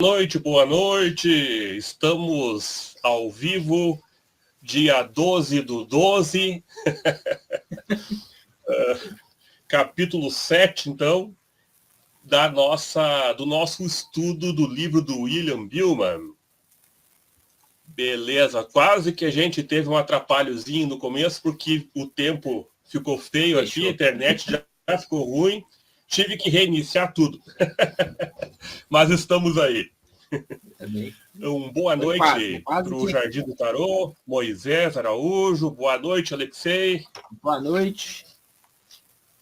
Boa noite. Estamos ao vivo, dia 12/12, capítulo 7, então, do nosso estudo do livro do William Buhlman. Beleza, quase que a gente teve um atrapalhozinho no começo, porque o tempo ficou feio aqui, a internet já ficou ruim, tive que reiniciar tudo. Mas estamos aí. Boa noite para o Jardim do Tarô, Moisés Araújo. Boa noite, Alexei. Boa noite.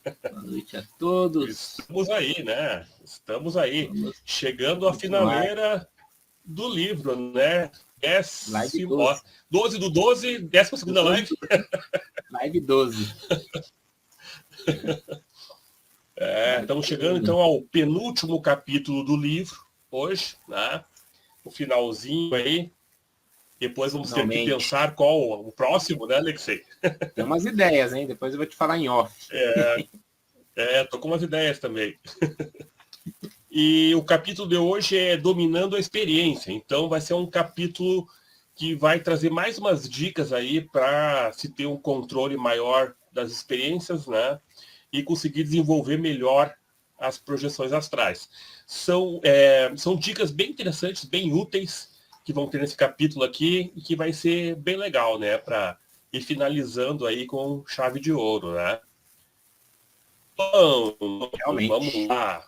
Boa noite a todos. Estamos aí, né? Estamos aí. Chegando à finaleira do livro, né? 12/12, 12ª live. Live 12. Estamos chegando, então, ao penúltimo capítulo do livro, hoje, né? O finalzinho aí. Depois vamos ter que pensar qual o próximo, né, Alexei? Tem umas ideias, hein? Depois eu vou te falar em off. Tô com umas ideias também. E o capítulo de hoje é Dominando a Experiência. Então vai ser um capítulo que vai trazer mais umas dicas aí para se ter um controle maior das experiências, né? E conseguir desenvolver melhor as projeções astrais. São dicas bem interessantes, bem úteis, que vão ter nesse capítulo aqui, e que vai ser bem legal, né? Para ir finalizando aí com chave de ouro, né? Bom, vamos lá.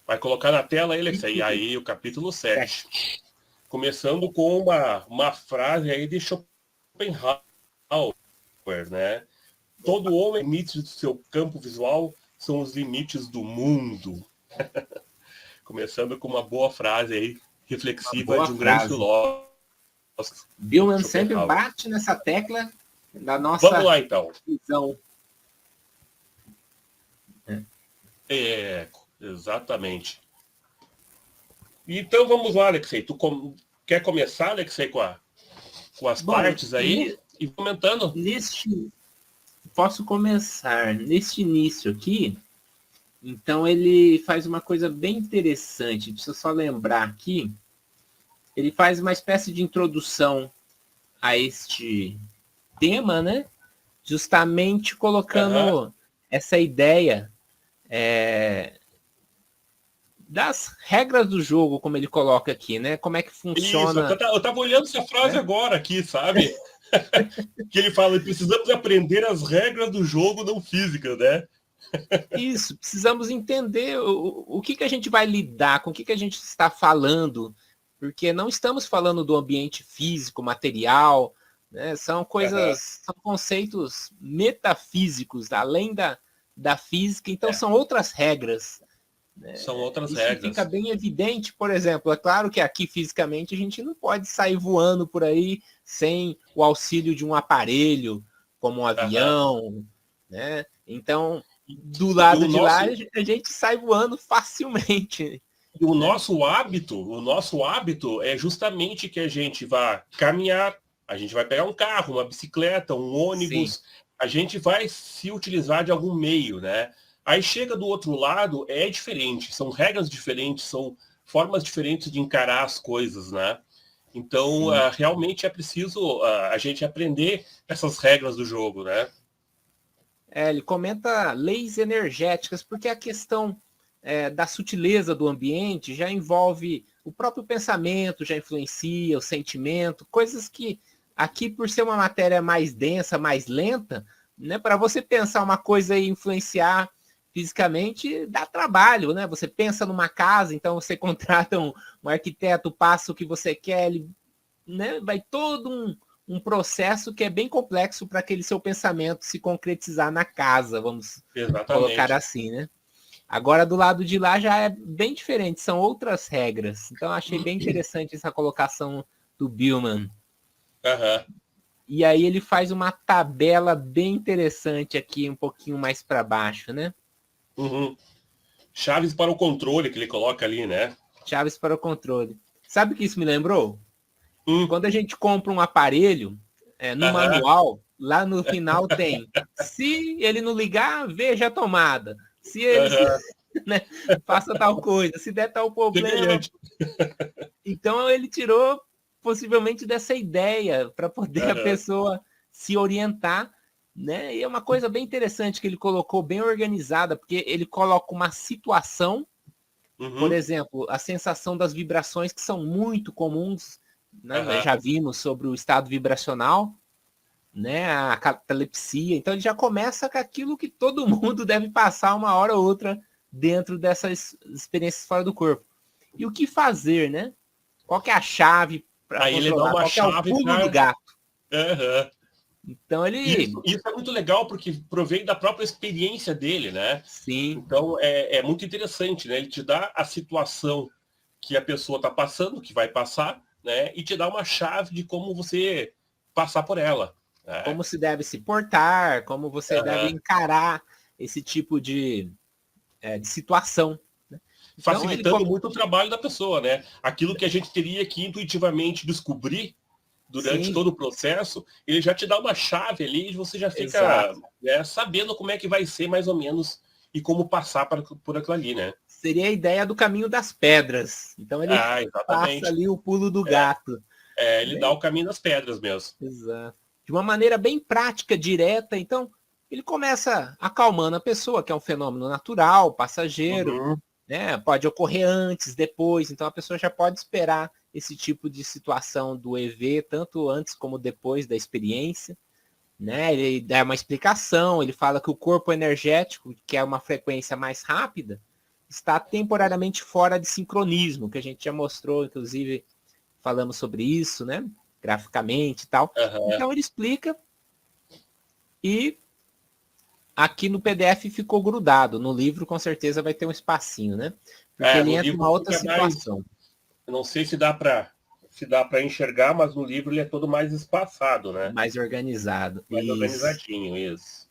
Vai colocar na tela ele, aí o capítulo 7. Começando com uma frase aí de Schopenhauer, né? Todo homem, limites do seu campo visual são os limites do mundo. Começando com uma boa frase aí, reflexiva de um grande filósofo. Buhlman sempre bate nessa tecla da nossa Vamos lá, então. visão. Exatamente. Então vamos lá, Alexei. Tu quer começar, Alexei, com as partes aí? E comentando. Posso começar neste início aqui. Então ele faz uma coisa bem interessante. Deixa eu só lembrar aqui. Ele faz uma espécie de introdução a este tema, né? Justamente colocando essa ideia das regras do jogo, como ele coloca aqui, né? Como é que funciona. Isso, eu estava olhando essa frase agora aqui, sabe? Que ele fala, precisamos aprender as regras do jogo não físicas, né? Isso, precisamos entender o que a gente vai lidar, com o que a gente está falando, porque não estamos falando do ambiente físico, material, né? São coisas, são conceitos metafísicos, além da física, então são outras regras. Né? São outras Isso regras. Fica bem evidente, por exemplo, é claro que aqui fisicamente a gente não pode sair voando por aí sem o auxílio de um aparelho, como um avião, né? Então, do lado de lá, a gente sai voando facilmente. E o nosso hábito é justamente que a gente vá caminhar, a gente vai pegar um carro, uma bicicleta, um ônibus, sim, a gente vai se utilizar de algum meio, né? Aí chega do outro lado, é diferente, são regras diferentes, são formas diferentes de encarar as coisas, né? Então, realmente é preciso a gente aprender essas regras do jogo, né? Ele comenta leis energéticas, porque a questão da sutileza do ambiente já envolve o próprio pensamento, já influencia o sentimento, coisas que aqui, por ser uma matéria mais densa, mais lenta, né, para você pensar uma coisa e influenciar fisicamente, dá trabalho, né? Você pensa numa casa, então você contrata um arquiteto, passa o que você quer, ele, né, vai todo um processo que é bem complexo para aquele seu pensamento se concretizar na casa, vamos colocar assim, né? Agora, do lado de lá já é bem diferente, são outras regras. Então, achei bem interessante essa colocação do Buhlman. E aí ele faz uma tabela bem interessante aqui, um pouquinho mais para baixo, né? Chaves para o controle que ele coloca ali, né? Chaves para o controle. Sabe o que isso me lembrou? Quando a gente compra um aparelho, no manual, lá no final tem, se ele não ligar, veja a tomada. Se ele né? Faça tal coisa, se der tal problema. Então ele tirou possivelmente dessa ideia para poder a pessoa se orientar, né? E é uma coisa bem interessante que ele colocou, bem organizada, porque ele coloca uma situação, por exemplo, a sensação das vibrações que são muito comuns, né? Nós já vimos sobre o estado vibracional, né? A catalepsia. Então ele já começa com aquilo que todo mundo deve passar uma hora ou outra dentro dessas experiências fora do corpo. E o que fazer, né? Qual que é a chave para controlar? Ele dá uma qual que é o pulo do gato? Então ele... Isso é muito legal, porque provém da própria experiência dele, né? Sim. Então é muito interessante, né? Ele te dá a situação que a pessoa está passando, que vai passar, né? E te dá uma chave de como você passar por ela. Né? Como se deve se portar, como você deve encarar esse tipo de situação. Né? Então, facilitando muito o trabalho da pessoa, né? Aquilo que a gente teria que intuitivamente descobrir durante todo o processo, ele já te dá uma chave ali e você já fica, né, sabendo como é que vai ser mais ou menos e como passar por aquilo ali, né? Seria a ideia do caminho das pedras. Então ele passa ali o pulo do gato. Ele dá o caminho das pedras mesmo. Exato. De uma maneira bem prática, direta. Então ele começa acalmando a pessoa, que é um fenômeno natural, passageiro, né? Pode ocorrer antes, depois. Então a pessoa já pode esperar esse tipo de situação do EV, tanto antes como depois da experiência, né? Ele dá uma explicação, ele fala que o corpo energético, que é uma frequência mais rápida, está temporariamente fora de sincronismo, que a gente já mostrou, inclusive, falamos sobre isso, né? Graficamente e tal. Então ele explica e aqui no PDF ficou grudado. No livro, com certeza, vai ter um espacinho, né? Porque ele entra em uma outra situação. Não sei se dá para enxergar, mas no livro ele é todo mais espaçado, né? Mais organizado. Mais organizadinho, isso.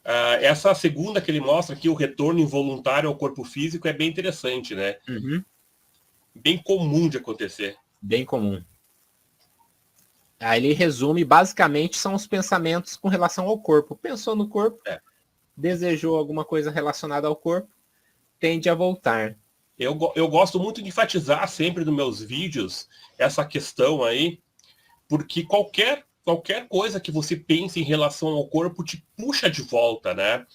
Essa segunda que ele mostra aqui, o retorno involuntário ao corpo físico, é bem interessante, né? Bem comum de acontecer. Bem comum. Aí ele resume, basicamente, são os pensamentos com relação ao corpo. Pensou no corpo, desejou alguma coisa relacionada ao corpo, tende a voltar. Eu gosto muito de enfatizar sempre nos meus vídeos essa questão aí, porque qualquer coisa que você pense em relação ao corpo te puxa de volta, né?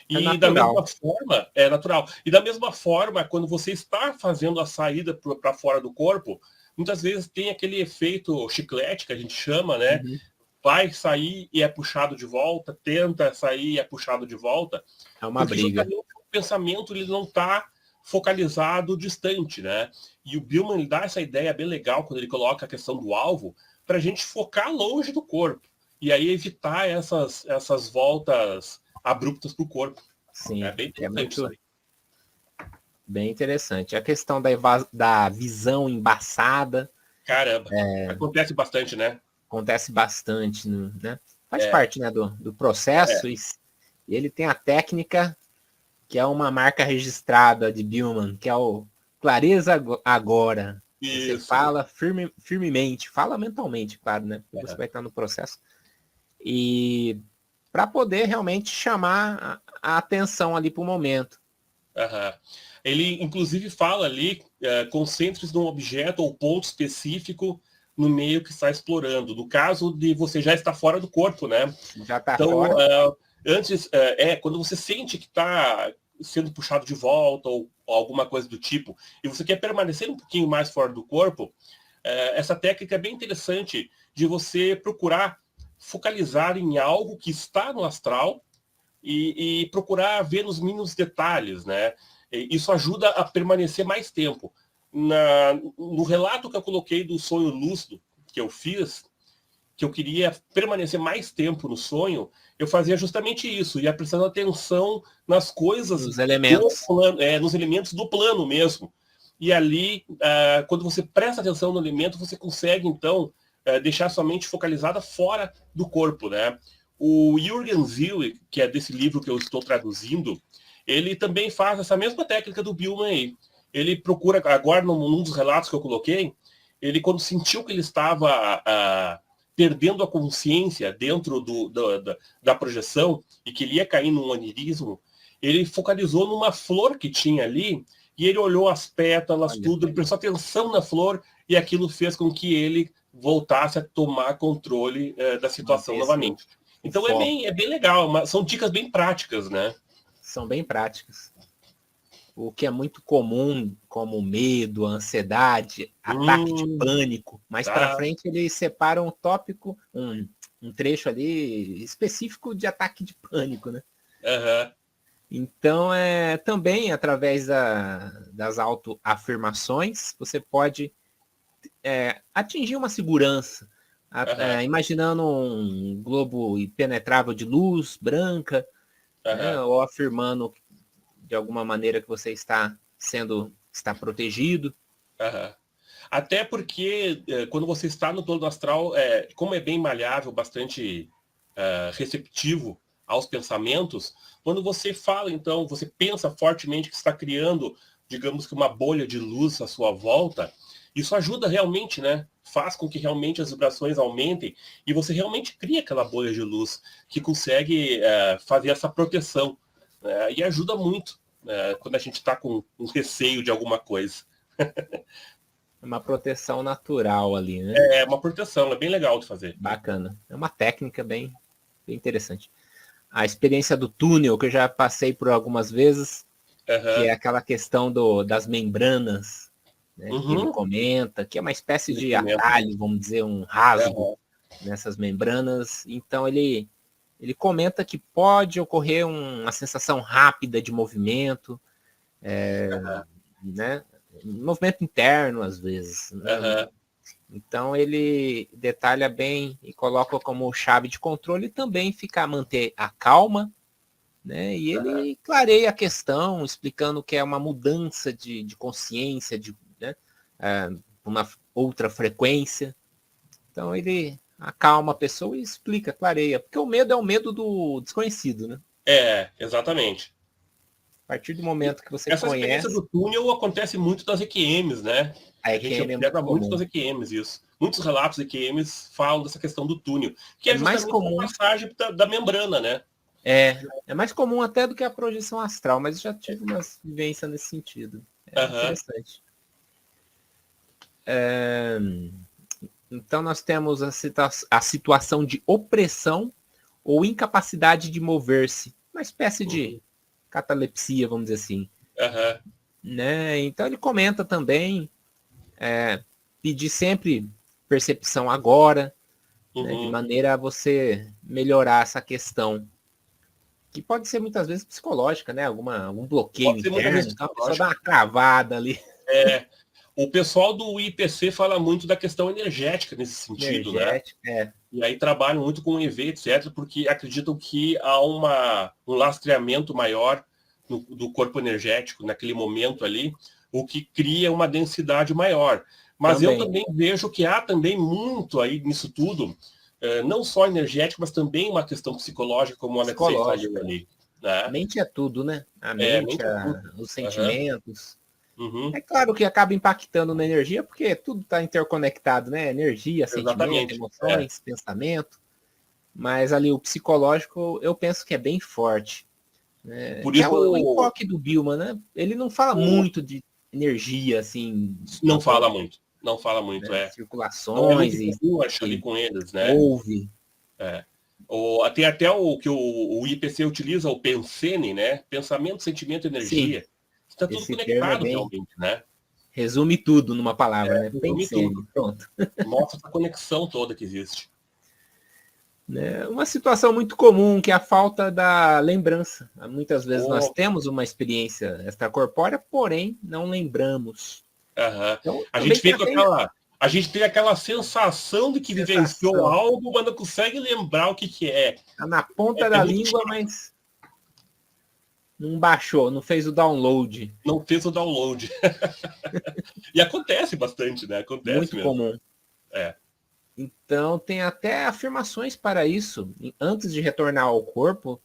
E da mesma forma, é natural. E da mesma forma, quando você está fazendo a saída para fora do corpo, muitas vezes tem aquele efeito chiclete que a gente chama, né? Vai sair e é puxado de volta, tenta sair e é puxado de volta. É uma briga. O pensamento ele não está focalizado distante, né? E o Billman ele dá essa ideia bem legal quando ele coloca a questão do alvo para a gente focar longe do corpo e aí evitar essas voltas abruptas para o corpo. Sim, é bem interessante. Bem interessante. A questão da visão embaçada. Caramba, acontece bastante, né? Acontece bastante, né? Faz parte, né, do processo. E ele tem a técnica que é uma marca registrada de Billman, que é o Clareza Agora. Isso. Você fala firmemente, fala mentalmente, claro, né? Porque você vai estar no processo. E para poder realmente chamar a atenção ali para o momento. Ele, inclusive, fala ali, concentre-se num objeto ou ponto específico no meio que está explorando. No caso de você já estar fora do corpo, né? Já está fora. Antes, quando você sente que está sendo puxado de volta ou alguma coisa do tipo, e você quer permanecer um pouquinho mais fora do corpo, essa técnica é bem interessante de você procurar focalizar em algo que está no astral e procurar ver nos mínimos detalhes, né? Isso ajuda a permanecer mais tempo. No relato que eu coloquei do sonho lúcido que eu fiz, que eu queria permanecer mais tempo no sonho, eu fazia justamente isso, ia prestando atenção nas coisas, nos elementos, nos elementos do plano mesmo. E ali, quando você presta atenção no elemento, você consegue, então, deixar sua mente focalizada fora do corpo, né? O Jürgen Zille, que é desse livro que eu estou traduzindo, ele também faz essa mesma técnica do Billman aí. Ele procura, agora num dos relatos que eu coloquei, ele quando sentiu que ele estava perdendo a consciência dentro da projeção e que ele ia cair num onirismo, ele focalizou numa flor que tinha ali e ele olhou as pétalas, tudo, ele prestou atenção na flor e aquilo fez com que ele voltasse a tomar controle da situação novamente. Então é bem legal, são dicas bem práticas, né? São bem práticas. O que é muito comum, como medo, ansiedade, ataque de pânico. Mais para frente ele separa um tópico, um trecho ali específico de ataque de pânico, né? Uhum. Então, também através das autoafirmações, você pode atingir uma segurança. Imaginando um globo impenetrável de luz branca, né, ou afirmando de alguma maneira que você está protegido. Até porque quando você está no plano astral, como é bem maleável, bastante receptivo aos pensamentos, quando você fala, então, você pensa fortemente que está criando, digamos que uma bolha de luz à sua volta, isso ajuda realmente, né? Faz com que realmente as vibrações aumentem e você realmente cria aquela bolha de luz que consegue fazer essa proteção. E ajuda muito quando a gente está com um receio de alguma coisa. É uma proteção natural ali, né? É uma proteção, é bem legal de fazer. Bacana. É uma técnica bem interessante. A experiência do túnel, que eu já passei por algumas vezes, que é aquela questão das membranas, né, que ele comenta, que é uma espécie de atalho, vamos dizer, um rasgo nessas membranas. Então ele comenta que pode ocorrer uma sensação rápida de movimento, né, um movimento interno às vezes. Né? Então ele detalha bem e coloca como chave de controle também manter a calma, né? E ele clareia a questão, explicando que é uma mudança de consciência, né? Uma outra frequência. Então ele acalma a pessoa e explica, clareia. Porque o medo é o medo do desconhecido, né? Exatamente. A partir do momento que você Essa conhece... experiência do túnel acontece muito nas EQMs, né? A gente observa muito nas EQMs isso. Muitos relatos de EQMs falam dessa questão do túnel, que é justamente mais comum a passagem da membrana, né? É mais comum até do que a projeção astral, mas eu já tive uma vivência nesse sentido. Interessante. Então nós temos a situação de opressão ou incapacidade de mover-se. Uma espécie de catalepsia, vamos dizer assim. Né? Então ele comenta também pedir sempre percepção agora, né, de maneira a você melhorar essa questão. Que pode ser muitas vezes psicológica, né? Algum bloqueio interno, então a pessoa dá uma cravada ali. O pessoal do IPC fala muito da questão energética nesse sentido, né? E aí trabalham muito com EV, etc., porque acreditam que há um lastreamento maior do corpo energético naquele momento ali, o que cria uma densidade maior. Mas eu também vejo que há também muito aí nisso tudo, não só energético, mas também uma questão psicológica, como o Alexei falou ali. Né? A mente é tudo, né? A mente os sentimentos. Uhum. É claro que acaba impactando na energia, porque tudo está interconectado, né? Energia, sentimento, emoções, pensamento. Mas ali o psicológico, eu penso que é bem forte. Né? Por isso, o enfoque do Billman, né? Ele não fala muito de energia, assim. Não fala muito. Não fala muito, né? Circulações e ali com eles, né? Ouve. Tem até o que o IPC utiliza, o Pensene, né? Pensamento, sentimento, energia. Está tudo conectado realmente, né? Resume tudo numa palavra, né? Pensene. Pronto. Mostra essa conexão toda que existe. Né? Uma situação muito comum, que é a falta da lembrança. Muitas vezes nós temos uma experiência extracorpórea, porém não lembramos. Então, a gente tem aquela sensação de que vivenciou algo, mas não consegue lembrar o que é. Tá na ponta da língua, mas não baixou, não fez o download. Não fez o download. E acontece bastante, né? Acontece muito mesmo. Comum. Então, tem até afirmações para isso. Antes de retornar ao corpo,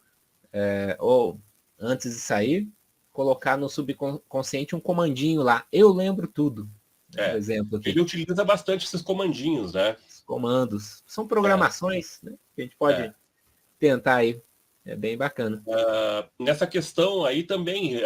ou antes de sair, colocar no subconsciente um comandinho lá. Eu lembro tudo. É. Exemplo aqui. Ele utiliza bastante esses comandinhos, né? Os comandos. São programações, né? Que a gente pode tentar aí. É bem bacana. Nessa questão aí também,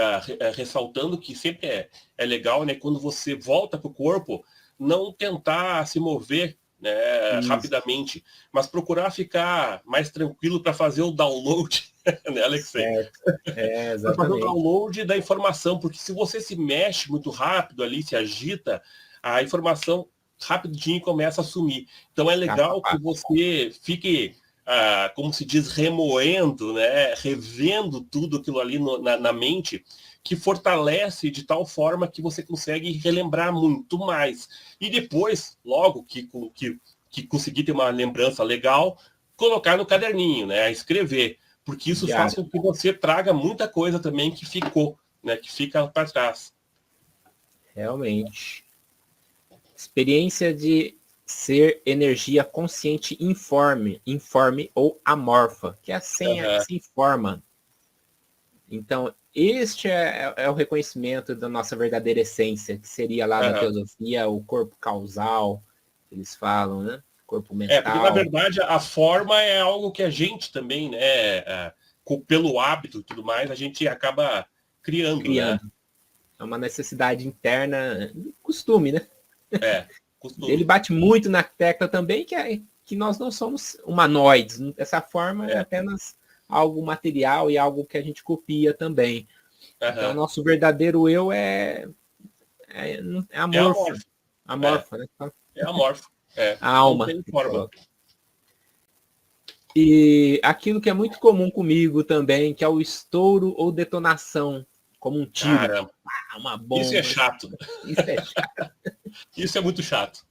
ressaltando que sempre é legal, né? Quando você volta para o corpo, não tentar se mover, né, rapidamente, mas procurar ficar mais tranquilo para fazer o download, né, Alexei? Certo. Para fazer o Exatamente. download da informação, porque se você se mexe muito rápido ali, se agita, a informação rapidinho começa a sumir. Então é legal que você fique, como se diz, remoendo, né, revendo tudo aquilo ali na mente, que fortalece de tal forma que você consegue relembrar muito mais. E depois, logo que conseguir ter uma lembrança legal, colocar no caderninho, né, escrever. Porque isso faz com que você traga muita coisa também que ficou, né, que fica para trás. Realmente. Experiência de ser energia consciente informe ou amorfa, que é assim que se informa. Então, este é o reconhecimento da nossa verdadeira essência, que seria lá na teosofia o corpo causal, eles falam, né? Corpo mental. Porque na verdade a forma é algo que a gente também, né, pelo hábito e tudo mais, a gente acaba criando. Né? É uma necessidade interna, costume, né? Costume. Ele bate muito na tecla também que nós não somos humanoides. Essa forma é apenas algo material e algo que a gente copia também. Então, nosso verdadeiro eu é amorfo. Amorfo, né? É amorfo. A alma. E aquilo que é muito comum comigo também, que é o estouro ou detonação, como um tiro. Caramba. Uma bomba. Isso é chato. Isso é chato. Isso é muito chato.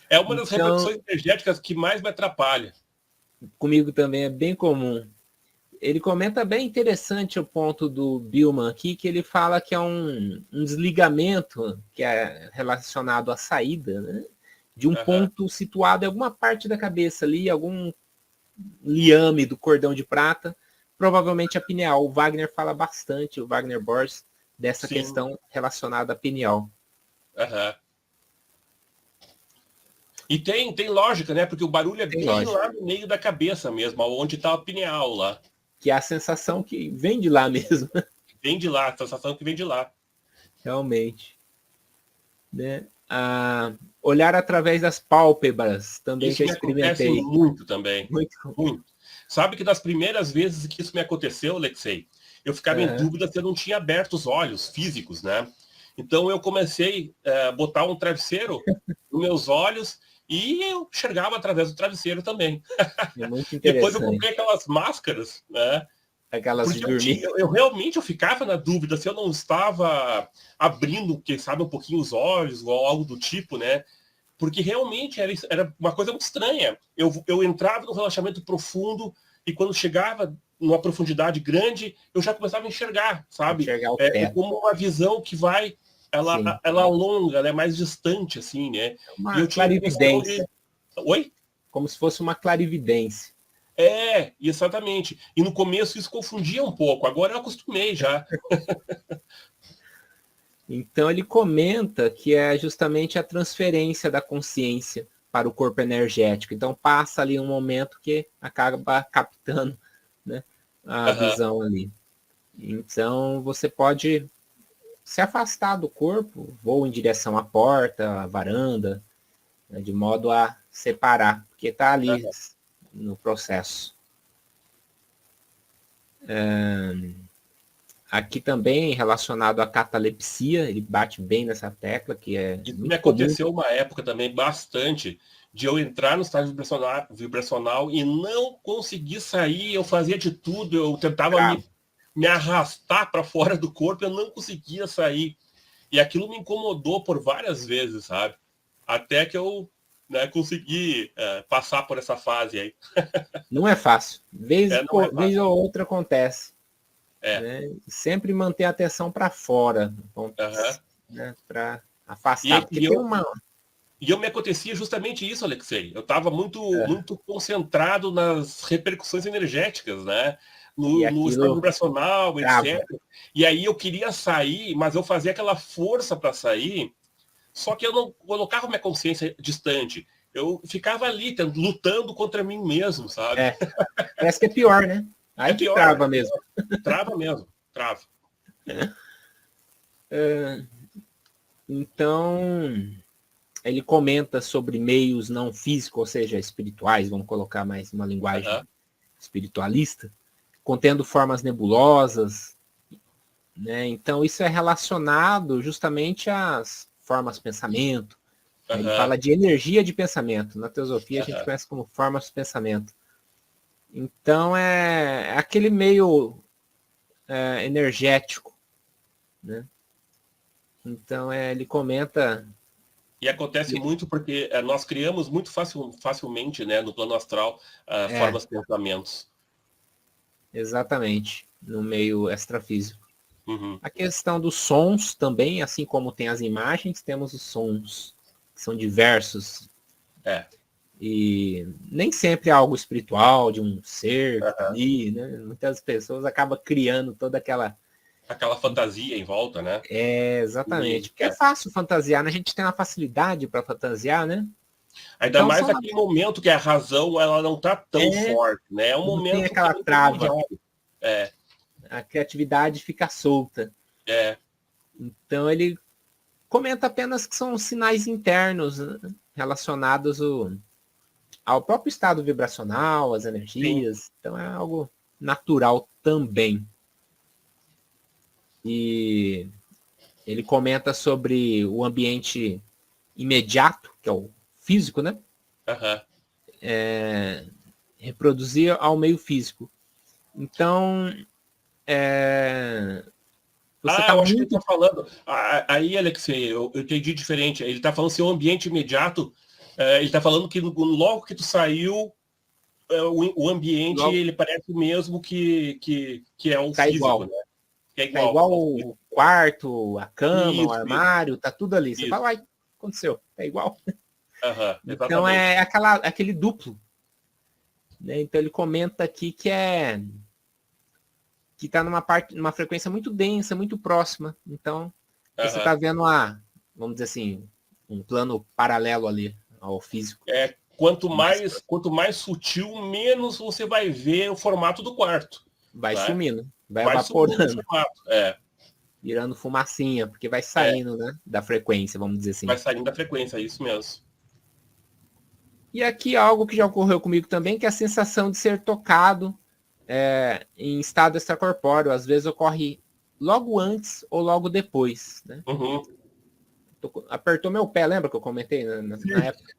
É uma das repercussões energéticas que mais me atrapalha. Comigo também é bem comum. Ele comenta bem interessante o ponto do Billman aqui, que ele fala que é um desligamento que é relacionado à saída, né, de um ponto situado em alguma parte da cabeça ali, algum liame do cordão de prata, provavelmente a pineal. O Wagner fala bastante, o Wagner Borges, dessa questão relacionada à pineal. E tem lógica, né? Porque o barulho é bem lá no meio da cabeça mesmo, onde está a pineal lá. Que é a sensação que vem de lá mesmo. Vem de lá, a sensação que vem de lá. Realmente. Né? Olhar através das pálpebras, também isso já experimentei. Isso muito também. Muito. Sabe que das primeiras vezes que isso me aconteceu, Alexei, eu ficava em dúvida se eu não tinha aberto os olhos físicos, né? Então eu comecei a botar um travesseiro nos meus olhos e eu enxergava através do travesseiro também. É muito interessante. Depois eu comprei aquelas máscaras, né? Aquelas de dormir. Eu realmente ficava na dúvida se eu não estava abrindo, quem sabe, um pouquinho os olhos ou algo do tipo, né? Porque realmente era uma coisa muito estranha. Eu entrava no relaxamento profundo e quando chegava numa profundidade grande, eu já começava a enxergar, sabe? É como uma visão que vai, ela alonga, ela é mais distante, assim, né? Uma clarividência. Oi? Como se fosse uma clarividência. Exatamente. E no começo isso confundia um pouco, agora eu acostumei já. Então ele comenta que é justamente a transferência da consciência para o corpo energético. Então passa ali um momento que acaba captando, né, a visão ali. Então você pode se afastar do corpo, voa em direção à porta, à varanda, né, de modo a separar, porque está ali no processo. Aqui também relacionado à catalepsia, ele bate bem nessa tecla, que é isso me aconteceu uma época também bastante, de eu entrar no estágio vibracional e não conseguir sair, eu fazia de tudo, eu tentava me arrastar para fora do corpo, eu não conseguia sair. E aquilo me incomodou por várias vezes, sabe? Até que eu, né, consegui passar por essa fase aí. Não é fácil. Vez ou outra acontece. Né? Sempre manter a atenção para fora, né? Para afastar. E eu me acontecia justamente isso, Alexei. Eu estava muito concentrado nas repercussões energéticas, né? No estado vibracional, etc. E aí eu queria sair, mas eu fazia aquela força para sair, Só que eu não colocava minha consciência distante. Eu ficava ali, lutando contra mim mesmo, sabe? Parece que é pior, né? É Aí que pior, trava mesmo. trava mesmo, trava. Então, ele comenta sobre meios não físicos, ou seja, espirituais, vamos colocar mais uma linguagem espiritualista, contendo formas nebulosas, né? Então, isso é relacionado justamente às formas de pensamento. Ele fala de energia de pensamento. Na teosofia, a gente conhece como formas de pensamento. Então, é aquele meio energético, né? Então, ele comenta... E acontece muito porque nós criamos muito facilmente, né, no plano astral, formas de pensamentos. Exatamente, no meio extrafísico. Uhum. A questão dos sons também, assim como tem as imagens, temos os sons, que são diversos. E nem sempre é algo espiritual, de um ser que está ali, né? Muitas pessoas acabam criando toda aquela fantasia em volta, né? Exatamente. Porque é fácil fantasiar, né? A gente tem uma facilidade para fantasiar, né? Ainda então, mais naquele momento que a razão ela não está tão forte, né? É um momento tem aquela que trava. A criatividade fica solta. Então ele comenta apenas que são sinais internos, né? Relacionados ao próprio estado vibracional, às energias. Sim. Então é algo natural também. E ele comenta sobre o ambiente imediato, que é o físico, né? Reproduzir ao meio físico. Então, você tá acho que ele tá falando... Aí, Alexei, eu entendi diferente. Ele tá falando se o ambiente imediato... ele tá falando que logo que tu saiu, o ambiente, logo, ele parece o mesmo que é o tá físico, igual. né? Que é igual. Tá igual o quarto, a cama, o armário, tá tudo ali. Você fala, uai, aconteceu? É igual. Então é aquele duplo. Né? Então ele comenta aqui que está numa frequência muito densa, muito próxima. Então, você está vendo vamos dizer assim, um plano paralelo ali ao físico. Quanto mais sutil, menos você vai ver o formato do quarto. Vai sumindo, vai evaporando. Formato, virando fumacinha, porque vai saindo, né, da frequência, vamos dizer assim. Vai saindo da frequência, é isso mesmo. E aqui algo que já ocorreu comigo também, que é a sensação de ser tocado em estado extracorpóreo. Às vezes ocorre logo antes ou logo depois, né? Apertou meu pé, lembra que eu comentei na época?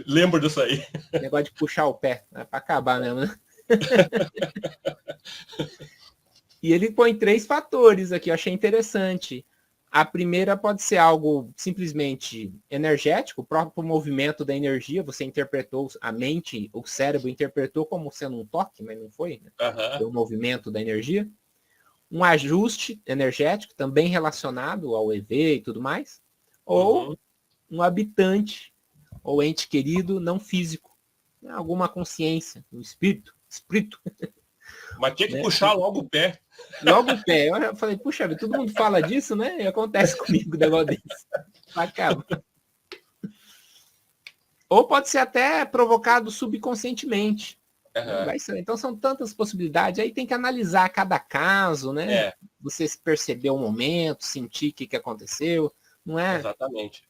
Lembro disso aí. Negócio de puxar o pé, é para acabar mesmo, né? E ele põe 3 fatores aqui, eu achei interessante. A primeira pode ser algo simplesmente energético, o próprio movimento da energia, você interpretou, a mente, o cérebro interpretou como sendo um toque, mas não foi, né? Foi o movimento da energia. Um ajuste energético, também relacionado ao EV e tudo mais. Ou um habitante, ou ente querido, não físico. Alguma consciência, um espírito. Mas tinha que puxar logo o pé. Logo o pé. Eu já falei, puxa, todo mundo fala disso, né? E acontece comigo o negócio desse. Acaba. Ou pode ser até provocado subconscientemente. Então são tantas possibilidades. Aí tem que analisar cada caso, né? Você perceber o momento, sentir o que aconteceu. Não é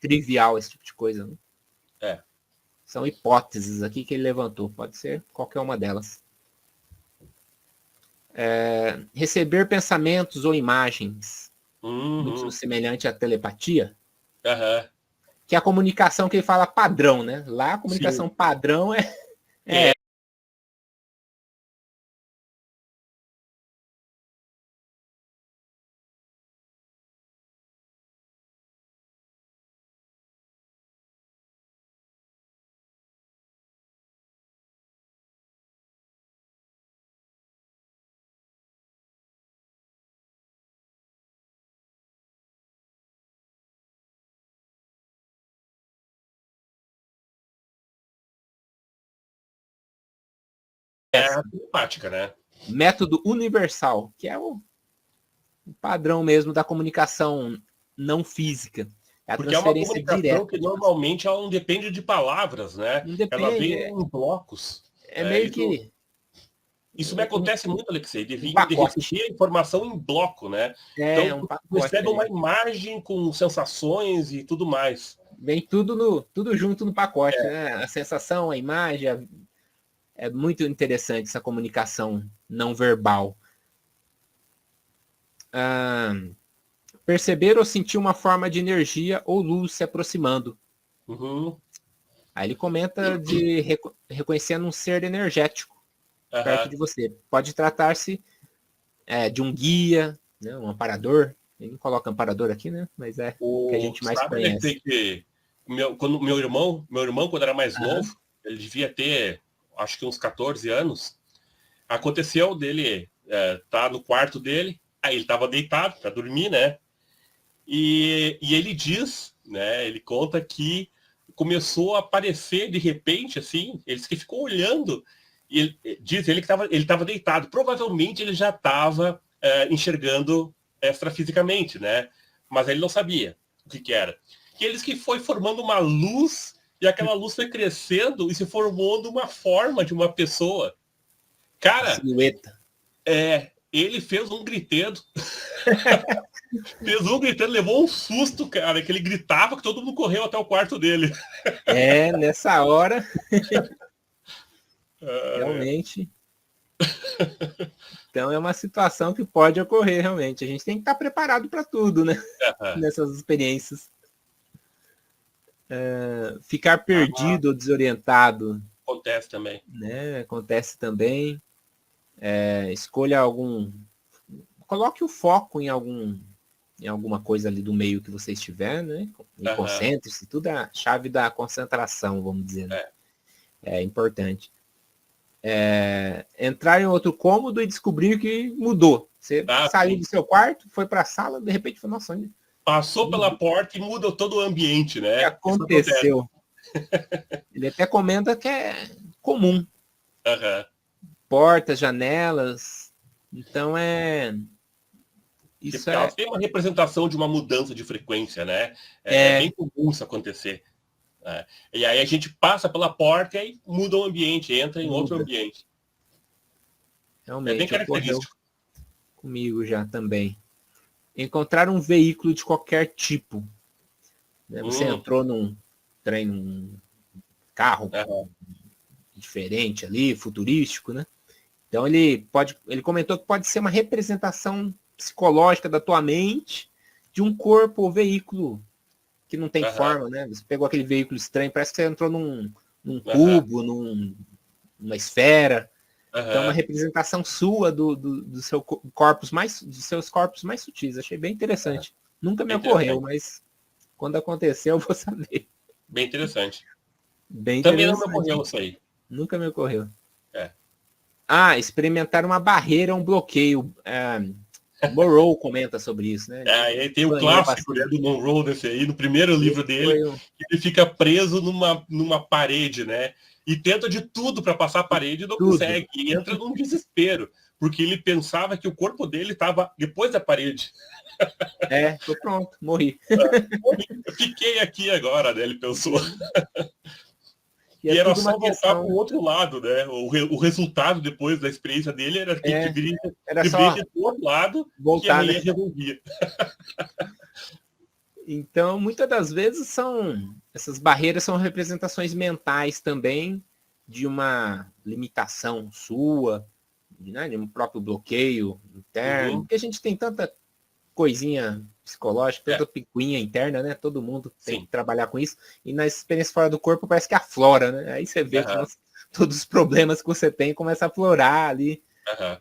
trivial esse tipo de coisa. Né? São hipóteses aqui que ele levantou. Pode ser qualquer uma delas. Receber pensamentos ou imagens, muito semelhante à telepatia, que é a comunicação que ele fala padrão, né? Lá a comunicação padrão é a telepática, né? Método universal, que é o padrão mesmo da comunicação não física. É a Porque é uma transferência comunicação direta. que normalmente ela não depende de palavras, né? Não Ela depende, vem em blocos. é meio Isso, que isso me acontece muito, Alexei, um de pacote. receber a informação em bloco, né? É Então, um tu pacote recebe uma ali. imagem com sensações e tudo mais. Vem tudo, tudo junto no pacote, né? A sensação, a imagem, é muito interessante essa comunicação não verbal. Ah, perceber ou sentir uma forma de energia ou luz se aproximando. Uhum, Aí ele comenta de reconhecendo um ser energético perto aham. de você. Pode tratar-se de um guia, né, um amparador. Ele não coloca amparador aqui, né? Mas é o que a gente mais Sabe, conhece. Alexei, que quando meu irmão, quando era mais Aham. novo, ele devia ter, acho que uns 14 anos, aconteceu dele tá no quarto dele, aí ele estava deitado para dormir, né? E ele diz, né? Ele conta que começou a aparecer de repente, assim, eles que ficou olhando. E diz ele que ele estava deitado. Provavelmente ele já estava enxergando extrafisicamente, né? Mas ele não sabia o que era. E eles que foi formando uma luz e aquela luz foi crescendo e se formando uma forma de uma pessoa. A Cara, silhueta. ele fez um griteiro. Fez um gritando, levou um susto, cara, que ele gritava que todo mundo correu até o quarto dele. Nessa hora, Ah, realmente. Então é uma situação que pode ocorrer realmente. A gente tem que estar preparado para tudo, né? é. Nessas experiências. Ficar Ah, perdido ou desorientado, acontece também. né? Acontece também. Escolha algum. Coloque o foco em alguma coisa ali do meio que você estiver, né? E Aham, concentre-se. Tudo é a chave da concentração, vamos dizer. Né? é. É importante. Entrar em outro cômodo e descobrir que mudou. Você Ah, saiu sim. do seu quarto, foi para a sala, de repente falou, nossa, onde Passou pela porta e muda todo o ambiente, que né? Isso acontece. aconteceu? Ele até comenta que é comum. Aham. Portas, janelas. Então isso Porque elas têm uma representação de uma mudança de frequência, né? É bem comum isso acontecer. Né? E aí a gente passa pela porta e aí muda o ambiente, entra em outro muda. ambiente. É bem Realmente ocorreu característico. comigo já também. Encontrar um veículo de qualquer tipo. Né? Você Hum, entrou num trem, num carro aham, diferente ali, futurístico, né? Então ele comentou que pode ser uma representação psicológica da tua mente de um corpo ou veículo que não tem aham, forma, né? Você pegou aquele veículo estranho, parece que você entrou num aham, cubo, numa esfera. Então, uma aham. representação sua do seu corpos mais, dos seus corpos mais sutis. Achei bem interessante. Nunca me Bem ocorreu, interessante. mas quando acontecer, eu vou saber. Bem interessante. Bem Também não me interessante. ocorreu isso aí. Nunca me ocorreu. É. Experimentar uma barreira, um bloqueio. Morrow comenta sobre isso, né? Ele Aí tem o banhou clássico, né, bastante. do Monroe desse aí, no primeiro livro Esse dele, foi que ele fica preso numa parede, né? E tenta de tudo para passar a parede e não tudo. consegue. E entra num desespero, porque ele pensava que o corpo dele estava depois da parede. Tô pronto, morri. Eu fiquei aqui agora, né? Ele pensou. E é E era tudo uma só voltar para o questão. outro lado, né? O resultado depois da experiência dele era que Era deveria só ter do outro lado que voltar, né? aí resolvia. Então, muitas das vezes essas barreiras são representações mentais também de uma limitação sua, né, de um próprio bloqueio interno, Uhum. porque a gente tem tanta coisinha psicológica, É, tanta picuinha interna, né? Todo mundo tem que sim. trabalhar com isso. E na experiência fora do corpo parece que aflora, né? Aí você vê que Aham, todos os problemas que você tem começam a aflorar ali. aham.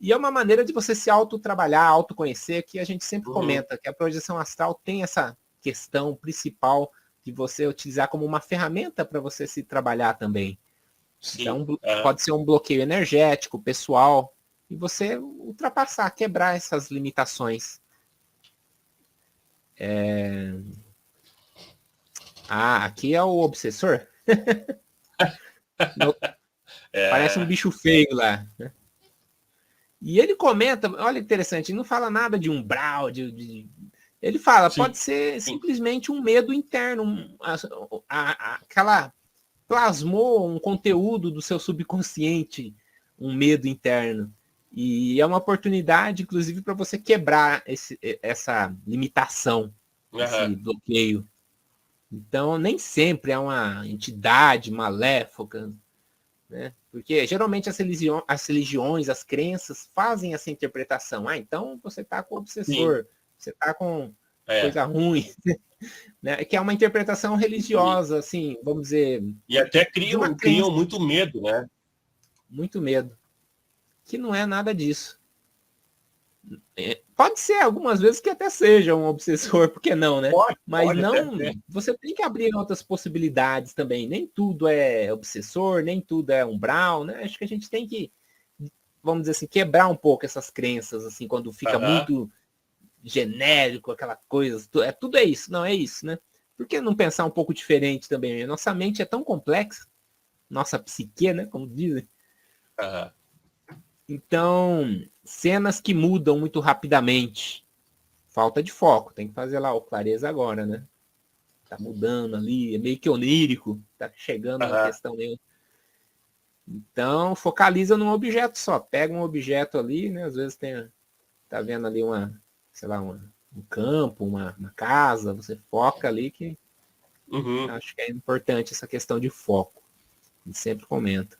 E é uma maneira de você se autotrabalhar, autoconhecer, que a gente sempre Uhum. comenta, que a projeção astral tem essa questão principal de você utilizar como uma ferramenta para você se trabalhar também. Sim. Então, Aham. pode ser um bloqueio energético, pessoal, e você ultrapassar, quebrar essas limitações. Aqui é o obsessor. Parece um É, bicho feio lá. E ele comenta, olha que interessante, ele não fala nada de umbral, de Ele fala, Sim, pode ser sim. simplesmente um medo interno, aquela plasmou um conteúdo do seu subconsciente, um medo interno. E é uma oportunidade, inclusive, para você quebrar essa limitação, esse Aham. bloqueio. Então, nem sempre é uma entidade maléfica, né? Porque geralmente as religiões, as crenças fazem essa interpretação. Ah, então você está com Sim, obsessor, você está com é. coisa ruim, né? Que é uma interpretação E, religiosa, assim, vamos dizer, e até de uma criam crença, muito medo, né? muito medo, que não é nada disso. Pode ser algumas vezes que até seja um obsessor, por que não, né? Mas Pode até não, ser. você tem que abrir outras possibilidades também. Nem tudo é obsessor, nem tudo é umbral, né? Acho que a gente tem que, vamos dizer assim, quebrar um pouco essas crenças, assim, quando fica Aham. muito genérico, aquela coisa, tudo é isso, não é isso, né? Por que não pensar um pouco diferente também? Nossa mente é tão complexa, nossa psique, né? Como dizem. Aham. Então, cenas que mudam muito rapidamente. Falta de foco, tem que fazer lá o clareza agora, né? Tá mudando ali, é meio que onírico, tá chegando uma Aham. questão meio. Então, focaliza num objeto só. Pega um objeto ali, né? Às vezes tá vendo ali sei lá, um campo, uma casa, você foca ali que Uhum. acho que é importante essa questão de foco. A gente sempre comenta.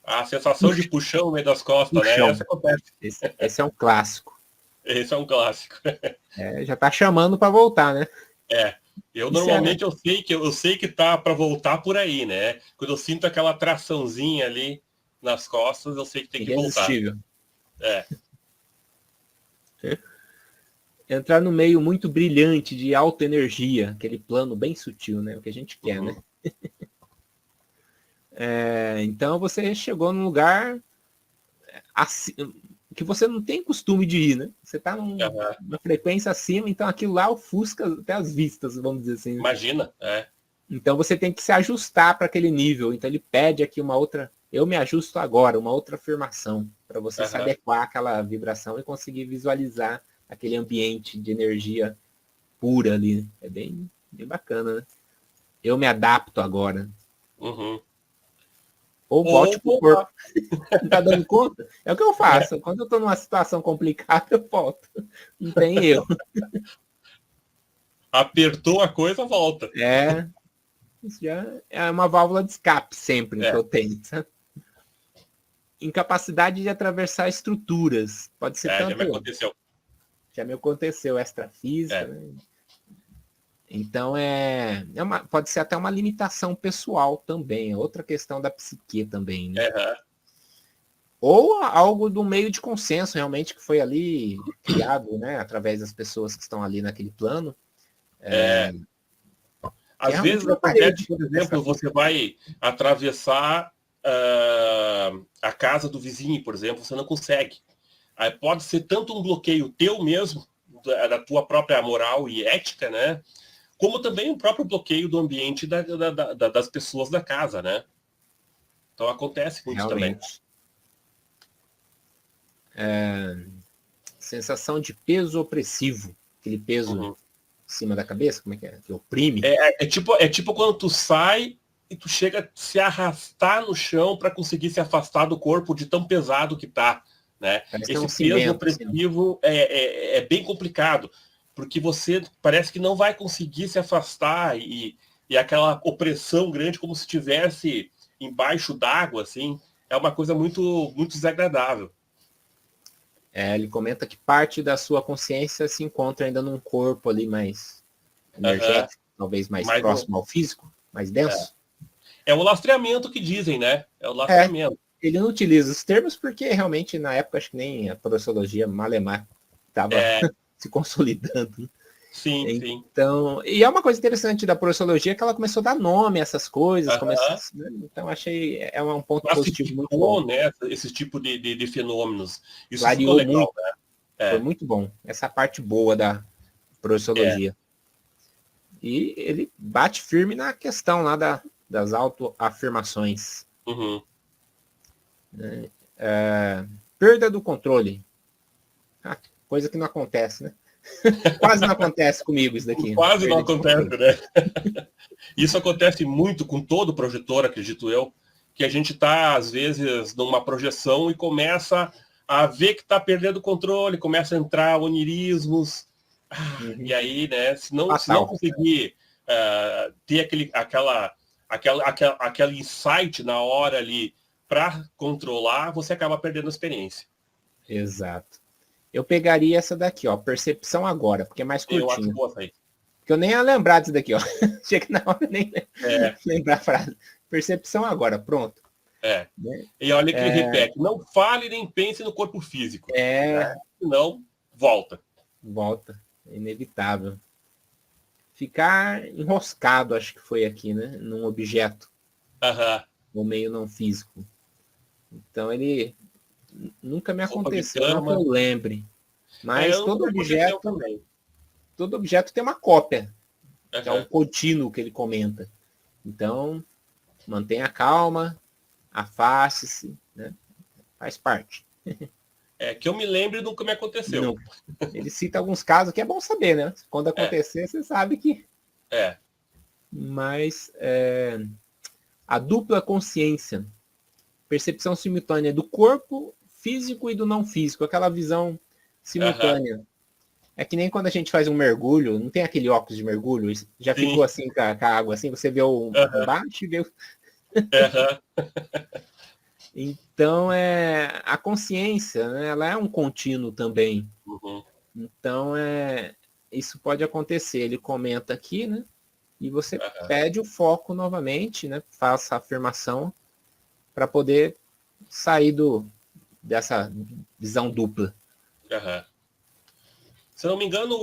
A sensação de Puxa, puxão no meio das costas, né? puxão. Essa acontece. Esse é um clássico. Esse é um clássico. Já tá chamando para voltar, né? É. Eu Isso é normalmente eu sei que tá para voltar por aí, né? Quando eu sinto aquela traçãozinha ali nas costas, eu sei que tem que voltar. irresistível. É. Entrar no meio muito brilhante de alta energia, aquele plano bem sutil, né? O que a gente quer, né? Uhum. Então você chegou num lugar que você não tem costume de ir, né? Você está Aham. numa frequência acima, então aquilo lá ofusca até as vistas, vamos dizer assim. Né? Imagina, é. Então você tem que se ajustar para aquele nível. Então ele pede aqui uma outra. Eu me ajusto agora, uma outra afirmação, para você se Aham. adequar àquela vibração e conseguir visualizar aquele ambiente de energia pura ali. É bem bacana, né? Eu me adapto agora. Uhum. Ou volte Ou pro corpo. voltar. Não tá dando conta? É o que eu É. faço. Quando eu tô numa situação complicada, eu volto. Não tem erro. Apertou a coisa, volta. Isso já é uma válvula de escape sempre que É. eu tenho. Sabe? Incapacidade de atravessar estruturas. Pode ser Já me tanto. aconteceu. Já me aconteceu extrafísica, É. né? Então pode ser até uma limitação pessoal também. É outra questão da psique também, né? Aham. Ou algo do meio de consenso realmente que foi ali criado, né, através das pessoas que estão ali naquele plano, É. que é Às realmente vezes uma acontece, parede por exemplo, extrafísica. você vai atravessar a casa do vizinho, por exemplo, você não consegue. Aí pode ser tanto um bloqueio teu mesmo, da tua própria moral e ética, né? Como também o próprio bloqueio do ambiente das pessoas da casa, né? Então acontece muito também. Realmente. Sensação de peso opressivo, aquele peso em Uhum. cima da cabeça, como é? Que oprime. É tipo quando tu sai e tu chega a se arrastar no chão para conseguir se afastar do corpo de tão pesado que tá, né? Parece que é Esse um peso cimento, assim. opressivo é bem complicado, porque você parece que não vai conseguir se afastar e aquela opressão grande como se estivesse embaixo d'água, assim, é uma coisa muito, muito desagradável. Ele comenta que parte da sua consciência se encontra ainda num corpo ali mais Uhum. energético, talvez mais Mas próximo ao físico, mais denso. é o lastreamento que dizem, né? É o É, lastreamento. ele não utiliza os termos porque realmente na época acho que nem a processologia malemar estava É, se consolidando. sim, sim. Então, e é uma coisa interessante da processologia que ela começou a dar nome a essas coisas, Uhum. né? Então achei um ponto positivo muito bom. Classificou, né, esse tipo de fenômenos. Isso ficou Clareou legal, muito, né? foi É, muito bom. Essa parte boa da é. processologia. E ele bate firme na questão lá das autoafirmações. Uhum. Perda do controle. Coisa que não acontece, né? Quase não acontece comigo isso daqui. Quase não acontece, né? Isso acontece muito com todo projetor, acredito eu, que a gente está, às vezes, numa projeção e começa a ver que está perdendo o controle, começa a entrar onirismos, e aí, né, se não conseguir ter aquele insight na hora ali para controlar, você acaba perdendo a experiência. Exato. Eu pegaria essa daqui, ó, percepção agora, porque é mais curtinho. Eu acho boa aí. Porque eu nem ia lembrar disso daqui, ó. Chega na hora nem lembrar a frase. Percepção agora, pronto. E olha que ele repete, não fale nem pense no corpo físico. Senão, volta. Volta, é inevitável. Ficar enroscado, acho que foi aqui, né? Num objeto. No meio não físico. Então ele nunca me aconteceu, não que eu lembre. Mas todo objeto também. Todo objeto tem uma cópia. Que é um contínuo que ele comenta. Então, mantenha calma, afaste-se, né? Faz parte. Que eu me lembre nunca me aconteceu. Não. Ele cita alguns casos que é bom saber, né? Quando acontecer, você sabe que... Mas a dupla consciência, percepção simultânea do corpo físico e do não físico, aquela visão simultânea. É que nem quando a gente faz um mergulho, não tem aquele óculos de mergulho, já ficou assim com a água, assim, você vê o baixo e vê o... Então, a consciência, né, ela é um contínuo também. Então, isso pode acontecer. Ele comenta aqui, né? E você pede o foco novamente, né? Faça a afirmação para poder sair dessa visão dupla. Se eu não me engano,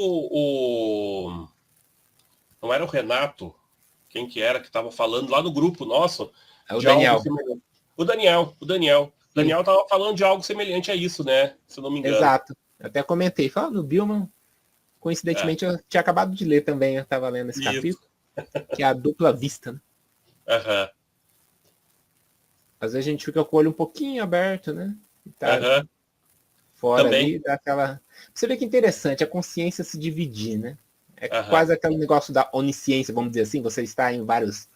não era o Renato, quem que era que estava falando lá no grupo nosso? O Daniel. O Daniel estava falando de algo semelhante a isso, né? Se eu não me engano. Exato. Até comentei. Fala no Billman. Coincidentemente, eu tinha acabado de ler também. Eu estava lendo esse capítulo. Que é a dupla vista, né? Às vezes a gente fica com o olho um pouquinho aberto, né? Tá fora também. Ali, dá aquela... Você vê que interessante, a consciência se dividir, né? Quase aquele negócio da onisciência, vamos dizer assim, você está em vários...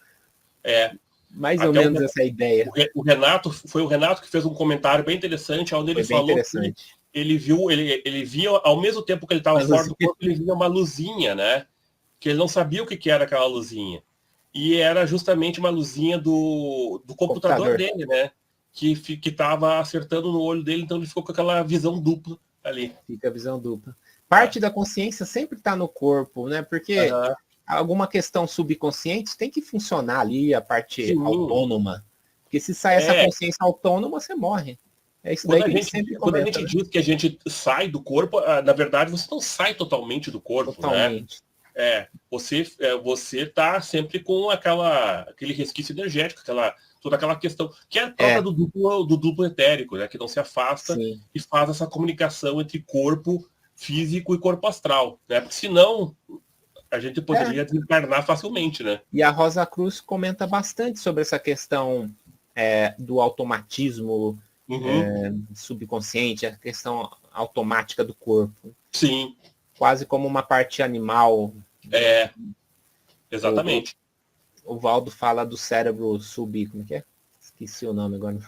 Mais ou menos essa ideia. O Renato, foi o Renato que fez um comentário bem interessante, onde ele falou que ele via, ao mesmo tempo que ele estava fora do corpo, ele via uma luzinha, né? Que ele não sabia o que era aquela luzinha. E era justamente uma luzinha do computador dele, né? Que estava acertando no olho dele, então ele ficou com aquela visão dupla ali. Fica a visão dupla. Parte da consciência sempre está no corpo, né? Porque alguma questão subconsciente tem que funcionar ali, a parte autônoma. Porque se sai essa consciência autônoma, você morre. É isso daí que a gente sempre comenta. Quando a gente diz que a gente sai do corpo, na verdade, você não sai totalmente do corpo, totalmente. Né? Você tá sempre com aquele resquício energético, toda aquela questão, que é a própria do duplo etérico, né? Que não se afasta e faz essa comunicação entre corpo físico e corpo astral, né? Porque senão a gente poderia desencarnar facilmente, né? E a Rosa Cruz comenta bastante sobre essa questão do automatismo subconsciente, a questão automática do corpo. Sim. Quase como uma parte animal. Exatamente. O Valdo fala do cérebro como é que é? Esqueci o nome agora.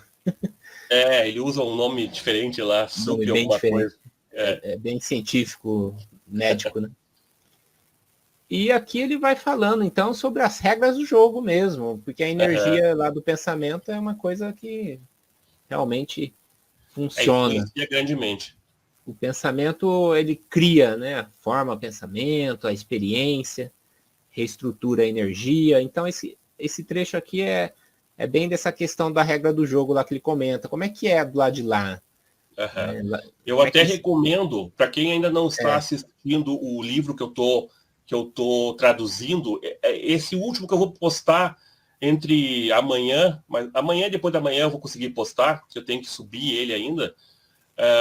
Ele usa um nome diferente lá, nome bem diferente. É bem científico, médico, né? E aqui ele vai falando, então, sobre as regras do jogo mesmo, porque a energia lá do pensamento é uma coisa que realmente funciona. Influencia grandemente. O pensamento, ele cria, né? Forma o pensamento, a experiência, reestrutura a energia. Então, esse trecho aqui é bem dessa questão da regra do jogo lá que ele comenta. Como é que é do lado de lá? Eu até recomendo, para quem ainda não está assistindo o livro que eu tô traduzindo, esse último que eu vou postar entre amanhã, mas amanhã e depois da manhã eu vou conseguir postar, porque eu tenho que subir ele ainda,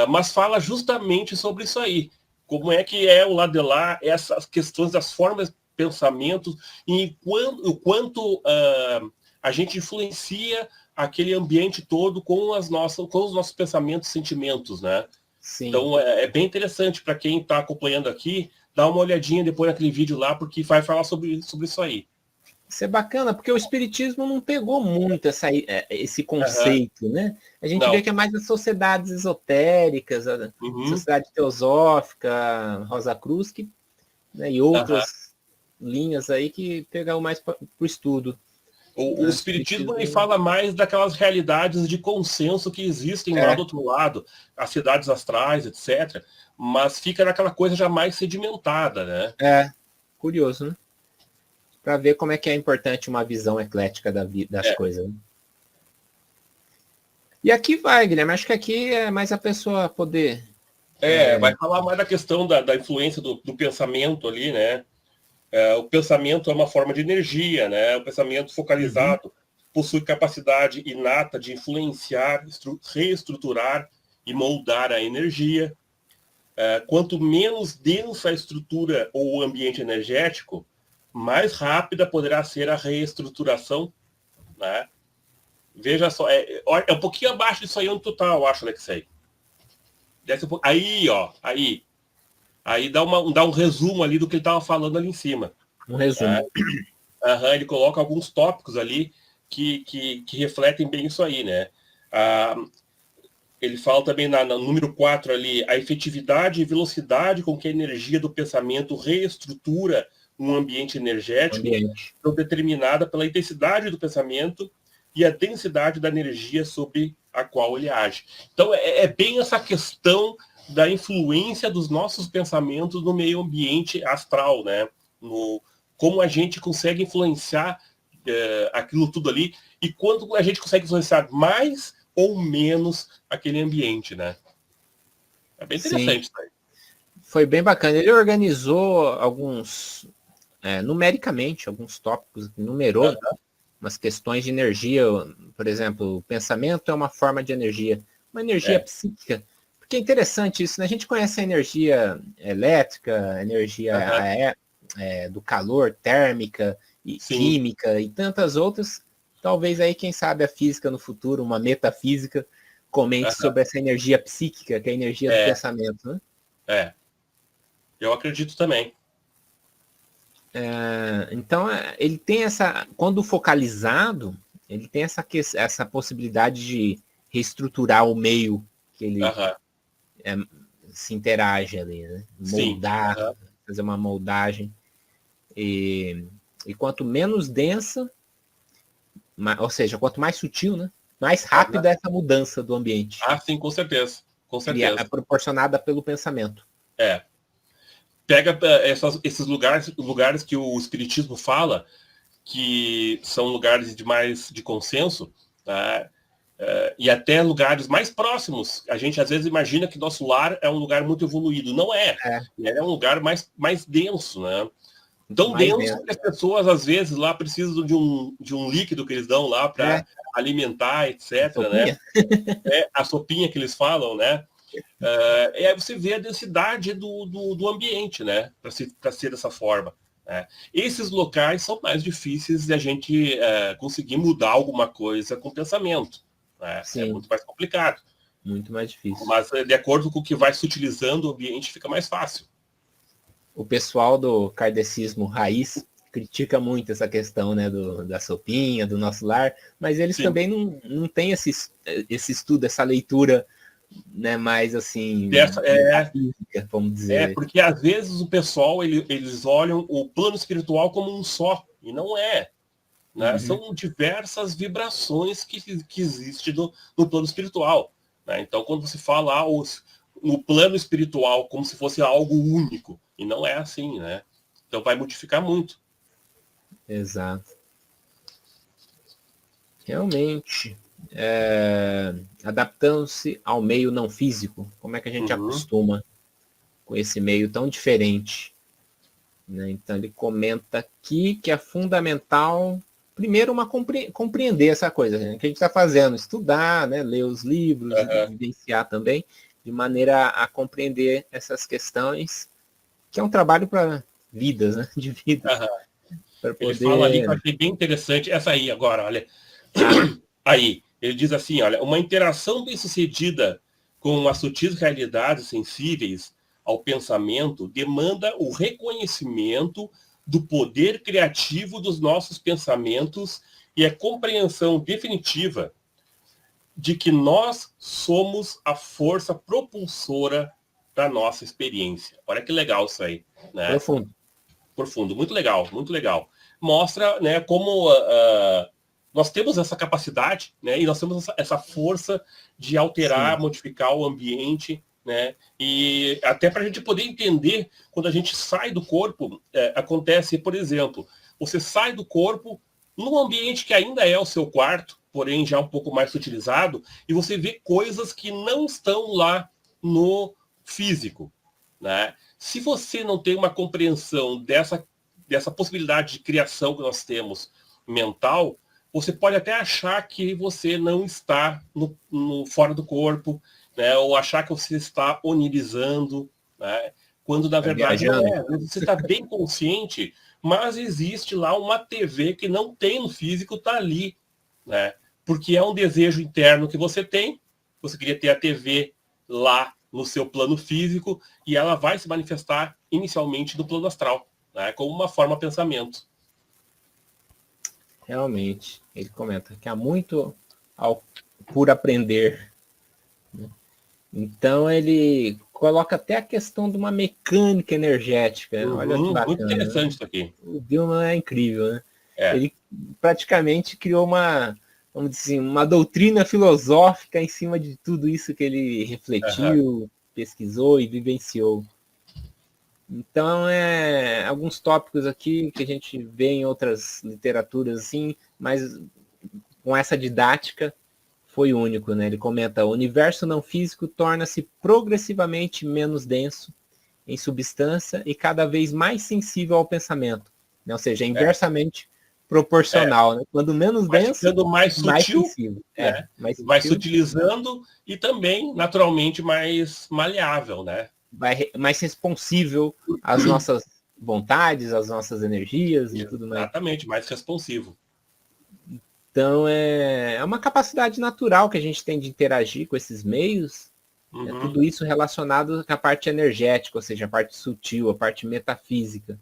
mas fala justamente sobre isso aí. Como é que é o lado de lá, essas questões das formas, pensamentos, e o quanto a gente influencia aquele ambiente todo com os nossos pensamentos e sentimentos, né? Sim. Então, é bem interessante para quem está acompanhando aqui, dar uma olhadinha depois naquele vídeo lá, porque vai falar sobre isso aí. Isso é bacana, porque o espiritismo não pegou muito esse conceito, né? A gente vê Não. que é mais as sociedades esotéricas, a Sociedade Teosófica, Rosa Cruz, né, e outras linhas aí que pegaram mais para o estudo. O espiritismo ele fala mais daquelas realidades de consenso que existem lá do outro lado, as cidades astrais, etc. Mas fica naquela coisa já mais sedimentada, né? Curioso, né? Para ver como é que é importante uma visão eclética das coisas. Né? E aqui vai, Guilherme, acho que aqui é mais a pessoa poder... vai falar mais da questão da influência do pensamento ali, né? O pensamento é uma forma de energia, né? O pensamento focalizado possui capacidade inata de influenciar, reestruturar e moldar a energia. Quanto menos densa a estrutura ou o ambiente energético, mais rápida poderá ser a reestruturação, né? Veja só, é um pouquinho abaixo disso aí onde tu tá, eu acho, Alexei. Desce um pouco. Aí, ó, aí. Aí dá um resumo ali do que ele estava falando ali em cima. Um resumo. Ele coloca alguns tópicos ali que refletem bem isso aí, né? Ele fala também no número 4 ali, a efetividade e velocidade com que a energia do pensamento reestrutura um ambiente energético são determinada pela intensidade do pensamento e a densidade da energia sobre a qual ele age. Então, é bem essa questão da influência dos nossos pensamentos no meio ambiente astral, né? Como a gente consegue influenciar aquilo tudo ali e quando a gente consegue influenciar mais ou menos aquele ambiente, né? É bem interessante isso aí. Foi bem bacana. Ele organizou alguns, numericamente, alguns tópicos, numerou umas questões de energia. Por exemplo, o pensamento é uma forma de energia, uma energia psíquica. Porque é interessante isso, né? A gente conhece a energia elétrica, a energia do calor, térmica e química e tantas outras. Talvez aí, quem sabe, a física no futuro, uma metafísica, comente sobre essa energia psíquica, que é a energia do pensamento, né? Eu acredito também. Então, ele tem quando focalizado, ele tem essa possibilidade de reestruturar o meio que ele se interage ali, né? Moldar, fazer uma moldagem. E quanto menos densa, ou seja, quanto mais sutil, né? Mais rápida é essa mudança do ambiente. Sim, com certeza. Com certeza. É proporcionada pelo pensamento. Pega esses lugares que o espiritismo fala, que são lugares de consenso, tá? E até lugares mais próximos. A gente às vezes imagina que nosso lar é um lugar muito evoluído. Não é. É um lugar mais denso, né? Tão denso que as pessoas, às vezes, lá precisam de um líquido que eles dão lá para alimentar, etc. Né? A sopinha que eles falam, né? Aí você vê a densidade do ambiente, né? Para ser dessa forma. Né? Esses locais são mais difíceis de a gente conseguir mudar alguma coisa com o pensamento. Né? É muito mais complicado. Muito mais difícil. Mas, de acordo com o que vai se utilizando, o ambiente fica mais fácil. O pessoal do kardecismo raiz critica muito essa questão, né, da sopinha, do nosso lar, mas eles também não têm esse estudo, essa leitura, né, mais assim, física, vamos dizer. Porque às vezes o pessoal, eles olham o plano espiritual como um só, e não é. Né? São diversas vibrações que existem no plano espiritual. Né? Então, quando você fala no plano espiritual como se fosse algo único, e não é assim, né? Então vai modificar muito. Exato. Realmente. Adaptando-se ao meio não físico, como é que a gente acostuma com esse meio tão diferente? Né? Então ele comenta aqui que é fundamental, primeiro, compreender essa coisa, né, que a gente está fazendo, estudar, né, ler os livros, vivenciar também, de maneira a compreender essas questões, que é um trabalho para vidas, né, de vida. Ele fala ali que eu achei bem interessante, essa aí agora, olha. Aí, ele diz assim, olha, uma interação bem-sucedida com as sutis realidades sensíveis ao pensamento, demanda o reconhecimento do poder criativo dos nossos pensamentos e a compreensão definitiva de que nós somos a força propulsora da nossa experiência. Olha que legal isso aí, né? Profundo. Profundo, muito legal, muito legal. Mostra, né, como nós temos essa capacidade, né, e nós temos essa força de alterar, Sim. modificar o ambiente, né, e até para a gente poder entender, quando a gente sai do corpo, acontece, por exemplo, você sai do corpo num ambiente que ainda é o seu quarto, porém já um pouco mais sutilizado, e você vê coisas que não estão lá no físico, né? Se você não tem uma compreensão dessa possibilidade de criação que nós temos mental, você pode até achar que você não está fora do corpo, né? Ou achar que você está onirizando, né? Quando na verdade não é. Você está bem consciente, mas existe lá uma TV que não tem no físico, está ali, né? Porque é um desejo interno que você tem, você queria ter a TV lá no seu plano físico, e ela vai se manifestar inicialmente no plano astral, né, como uma forma de pensamento. Realmente, ele comenta que há muito por aprender. Então ele coloca até a questão de uma mecânica energética. Olha que bacana. Muito interessante isso aqui. O Gilman é incrível, né? Ele praticamente criou vamos dizer, uma doutrina filosófica em cima de tudo isso que ele refletiu, pesquisou e vivenciou. Então, alguns tópicos aqui que a gente vê em outras literaturas, assim, mas com essa didática foi único, né? Ele comenta: o universo não físico torna-se progressivamente menos denso em substância e cada vez mais sensível ao pensamento, né? Ou seja, inversamente proporcional, né? Quando menos denso, ficando mais sutil, sensível, né? Mais sutil, vai sutilizando e também, naturalmente, mais maleável, né? Mais responsível às nossas vontades, às nossas energias e tudo mais. Exatamente, mais responsivo. Então, é uma capacidade natural que a gente tem de interagir com esses meios, tudo isso relacionado com a parte energética, ou seja, a parte sutil, a parte metafísica.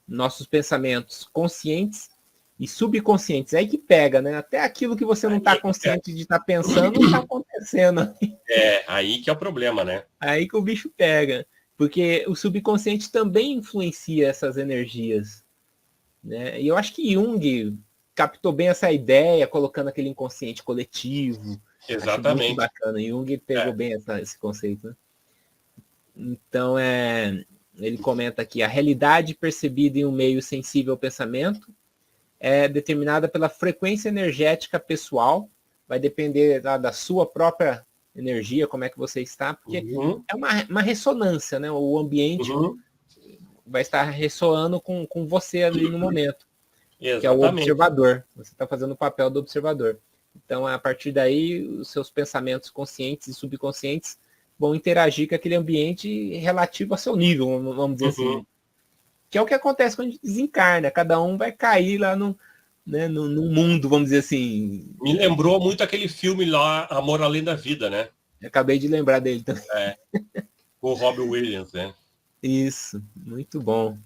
Nossos pensamentos conscientes e subconscientes. É aí que pega, né? Até aquilo que você não está consciente de estar pensando está acontecendo. Aí que é o problema, né? Aí que o bicho pega. Porque o subconsciente também influencia essas energias, né? E eu acho que Jung captou bem essa ideia, colocando aquele inconsciente coletivo. Exatamente. Acho muito bacana. Jung pegou bem esse conceito, né? Então, ele comenta aqui: a realidade percebida em um meio sensível ao pensamento é determinada pela frequência energética pessoal, vai depender da sua própria energia, como é que você está, porque é uma ressonância, né? O ambiente vai estar ressoando com você ali no momento, que é o observador. Você está fazendo o papel do observador. Então, a partir daí, os seus pensamentos conscientes e subconscientes vão interagir com aquele ambiente relativo a seu nível, vamos dizer assim. Que é o que acontece quando a gente desencarna. Cada um vai cair lá no mundo, vamos dizer assim. Me lembrou muito aquele filme lá, Amor Além da Vida, né? Eu acabei de lembrar dele também. Com o Robin Williams, né? Isso, muito bom.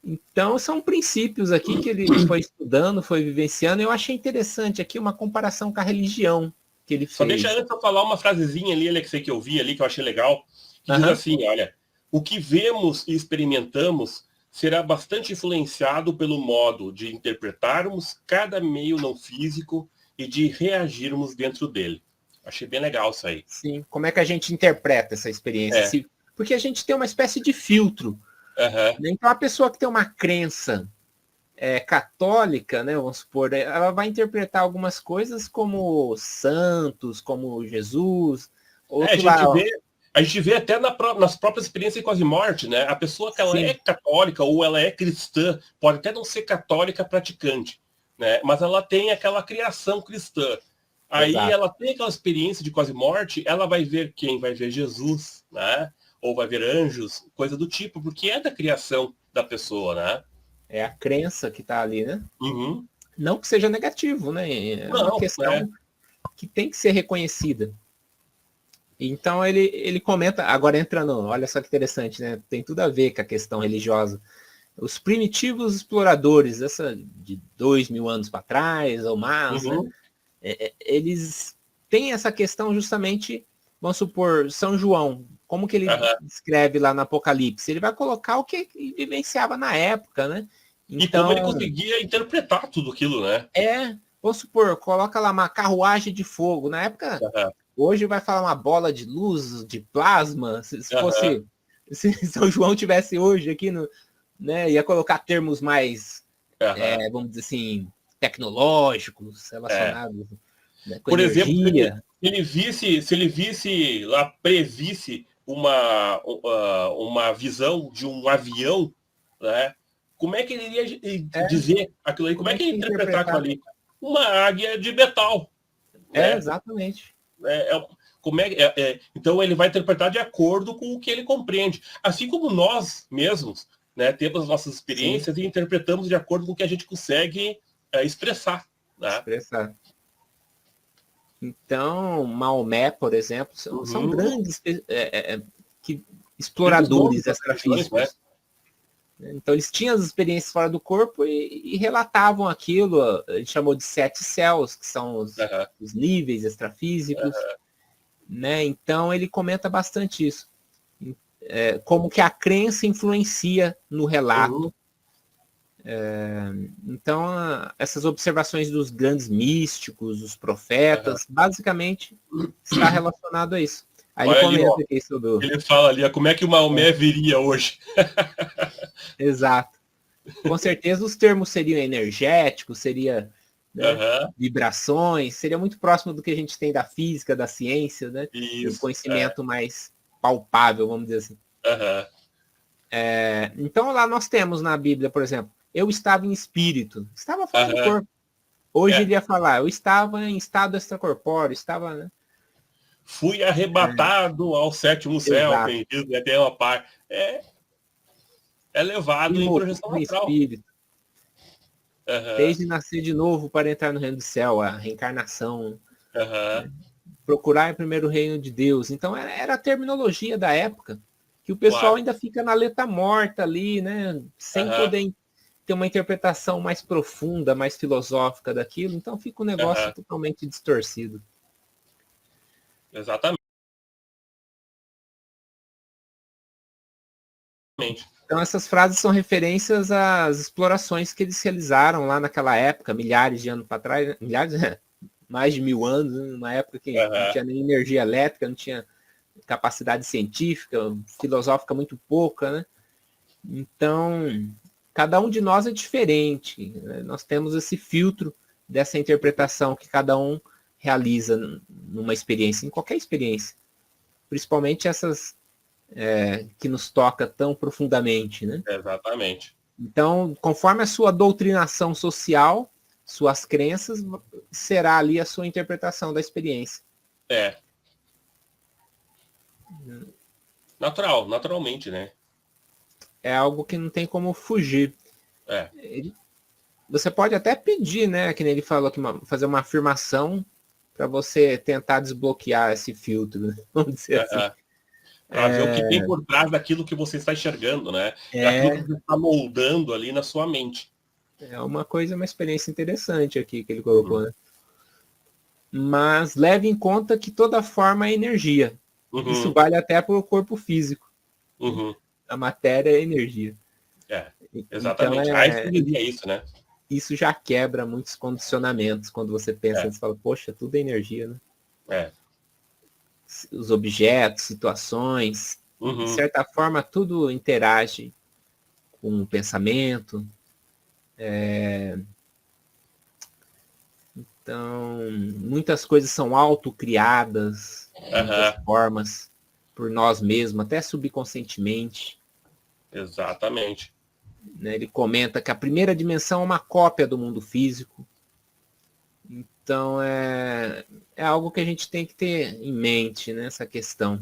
Então, são princípios aqui que ele foi estudando, foi vivenciando. Eu achei interessante aqui uma comparação com a religião que ele fez. Só deixa antes eu falar uma frasezinha ali, Alexei, que eu vi ali, que eu achei legal, que diz assim, olha: o que vemos e experimentamos será bastante influenciado pelo modo de interpretarmos cada meio não físico e de reagirmos dentro dele. Achei bem legal isso aí. Sim, como é que a gente interpreta essa experiência? Porque a gente tem uma espécie de filtro. Então, a pessoa que tem uma crença católica, né, vamos supor, ela vai interpretar algumas coisas como santos, como Jesus. A gente vê até nas próprias experiências de quase morte, né? A pessoa que ela é católica ou ela é cristã, pode até não ser católica praticante, né? Mas ela tem aquela criação cristã. Aí ela tem aquela experiência de quase morte, ela vai ver quem? Vai ver Jesus, né? Ou vai ver anjos, coisa do tipo, porque é da criação da pessoa, né? É a crença que está ali, né? Não que seja negativo, né? É uma questão que tem que ser reconhecida. Então ele comenta, agora entrando, olha só que interessante, né? Tem tudo a ver com a questão religiosa. Os primitivos exploradores, essa de 2.000 anos para trás ou mais, né? Eles têm essa questão justamente, vamos supor, São João, como que ele escreve lá no Apocalipse? Ele vai colocar o que ele vivenciava na época, né? E como ele Então, conseguia interpretar tudo aquilo, né? vamos supor, coloca lá uma carruagem de fogo. Na época, hoje vai falar uma bola de luz, de plasma. Se fosse, se São João tivesse hoje aqui, né, ia colocar termos mais, vamos dizer assim, tecnológicos, relacionados, né, com por energia. Exemplo, se ele visse lá, previsse uma visão de um avião, né? Como é que ele iria dizer aquilo aí? Como é que ele ia interpretar aquilo ali? Uma águia de metal. Né? Exatamente. Então ele vai interpretar de acordo com o que ele compreende. Assim como nós mesmos, né, temos nossas experiências e interpretamos de acordo com o que a gente consegue expressar. Né? Então, Maomé, por exemplo, são grandes exploradores extrafísicos. Né? Então, eles tinham as experiências fora do corpo e relatavam aquilo. A gente chamou de 7 céus, que são os níveis extrafísicos. Né? Então, ele comenta bastante isso. Como que a crença influencia no relato. Então, essas observações dos grandes místicos, os profetas, basicamente está relacionado a isso. Aí ele comenta aqui sobre ele fala ali, como é que o Maomé viria hoje. Exato. Com certeza os termos seriam energéticos, seria, né, vibrações, seria muito próximo do que a gente tem da física, da ciência, né? Um conhecimento mais palpável, vamos dizer assim. Então lá nós temos na Bíblia, por exemplo, eu estava em espírito, estava fora do corpo. Hoje ele ia falar, eu estava em estado extracorpóreo, estava, né? Fui arrebatado ao 7º céu, quem diz, né? Tem uma parte. É levado em projeção astral. Espírito. Desde nascer de novo para entrar no reino do céu, a reencarnação. Né? Procurar em primeiro o reino de Deus. Então era a terminologia da época, que o pessoal ainda fica na letra morta ali, né? Sem poder ter uma interpretação mais profunda, mais filosófica daquilo. Então fica um negócio totalmente distorcido. Exatamente. Então essas frases são referências às explorações que eles realizaram lá naquela época, milhares de anos para trás, mais de 1000 anos, numa época que não tinha nem energia elétrica, não tinha capacidade científica, filosófica muito pouca, né? Então, cada um de nós é diferente, né? Nós temos esse filtro dessa interpretação que cada um realiza numa experiência, em qualquer experiência, principalmente essas que nos toca tão profundamente, né? Exatamente. Então, conforme a sua doutrinação social, suas crenças, será ali a sua interpretação da experiência. Naturalmente, né? É algo que não tem como fugir. Você pode até pedir, né? Que nem ele falou, que fazer uma afirmação para você tentar desbloquear esse filtro, né? Vamos dizer assim. Para ver o que tem por trás daquilo que você está enxergando, né? Daquilo que você está moldando ali na sua mente. É uma experiência interessante aqui que ele colocou, né? Mas leve em conta que toda forma é energia. Isso vale até para o corpo físico. A matéria é energia. Exatamente. Então, Einstein é isso, né? Isso já quebra muitos condicionamentos quando você pensa, você fala, poxa, tudo é energia, né? Os objetos, situações, de certa forma, tudo interage com o pensamento. Então, muitas coisas são autocriadas, de muitas formas, por nós mesmos, até subconscientemente. Exatamente. Né? Ele comenta que a primeira dimensão é uma cópia do mundo físico. Então, é algo que a gente tem que ter em mente, né, essa questão.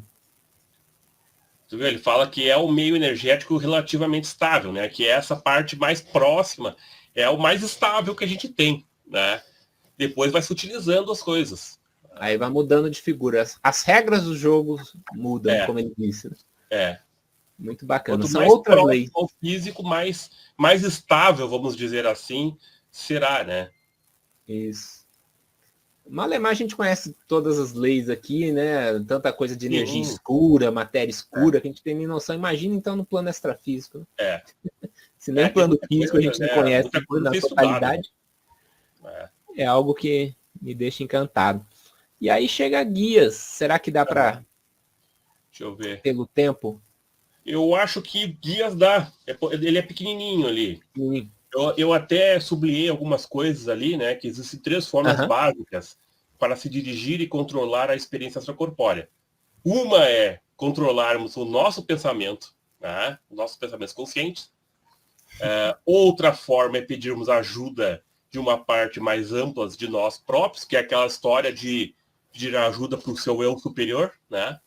Ele fala que é o meio energético relativamente estável, né? Que é essa parte mais próxima, é o mais estável que a gente tem, né? Depois vai se utilizando as coisas. Aí vai mudando de figura. As regras do jogo mudam, como ele disse. Muito bacana. Quanto São mais outras próximo leis. ao físico, mais estável, vamos dizer assim, será, né? Isso. Malemar a gente conhece todas as leis aqui, né? Tanta coisa de energia escura, matéria escura, que a gente tem nem noção. Imagina então no plano extrafísico. Se nem o tem plano muita físico coisa, a gente não né? conhece Muita coisa a na ser estudada. totalidade. É algo que me deixa encantado. E aí chega guias. Será que dá para... Deixa eu ver. Pelo tempo? Eu acho que guias dá. Ele é pequenininho ali. Sim. Eu até sublinhei algumas coisas ali, né? Que existem 3 formas básicas para se dirigir e controlar a experiência extracorpórea. Uma é controlarmos o nosso pensamento, né? Os nossos pensamentos conscientes. Outra forma é pedirmos ajuda de uma parte mais ampla de nós próprios, que é aquela história de pedir ajuda para o seu eu superior, né?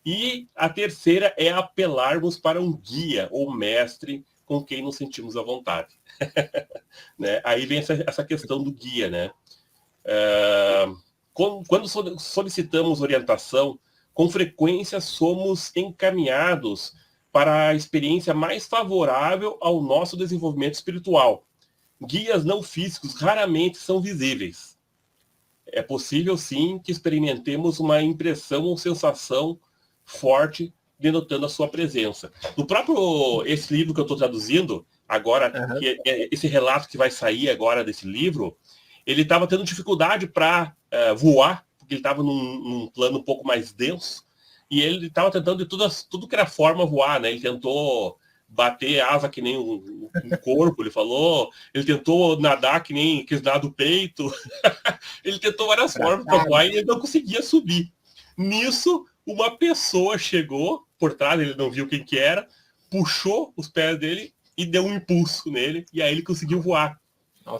E a terceira é apelarmos para um guia ou mestre com quem nos sentimos à vontade. Né? Aí vem essa questão do guia, né? Quando solicitamos orientação, com frequência somos encaminhados para a experiência mais favorável ao nosso desenvolvimento espiritual. Guias não físicos raramente são visíveis. É possível, sim, que experimentemos uma impressão ou sensação forte denotando a sua presença. No próprio, esse livro que eu estou traduzindo, agora, esse relato que vai sair agora desse livro, ele estava tendo dificuldade para voar, porque ele estava num plano um pouco mais denso, e ele estava tentando de tudo que era forma voar, né? Ele tentou bater asa que nem um corpo, ele falou, ele tentou nadar que nem quis nadar do peito, ele tentou várias formas para voar e ele não conseguia subir. Nisso, uma pessoa chegou por trás, ele não viu quem que era, puxou os pés dele e deu um impulso nele, e aí ele conseguiu voar.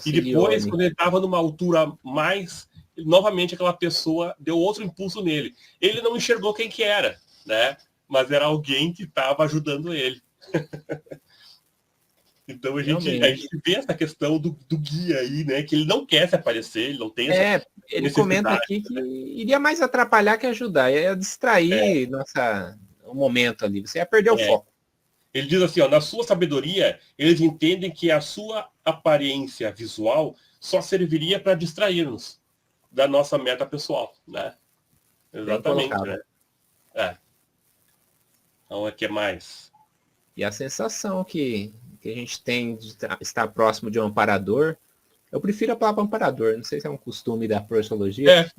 E depois, quando ele estava numa altura mais, novamente aquela pessoa deu outro impulso nele. Ele não enxergou quem que era, né? Mas era alguém que estava ajudando ele. Então a gente vê essa questão do guia aí, né? Que ele não quer se aparecer, ele não tem essa ele comenta aqui que iria mais atrapalhar que ajudar, ia distrair o momento ali, você ia perder o foco. Ele diz assim, ó, na sua sabedoria, eles entendem que a sua aparência visual só serviria para distrair-nos da nossa meta pessoal, né? Exatamente, né? Então, o que mais? E a sensação que a gente tem de estar próximo de um amparador, eu prefiro a palavra amparador, não sei se é um costume da proxologia.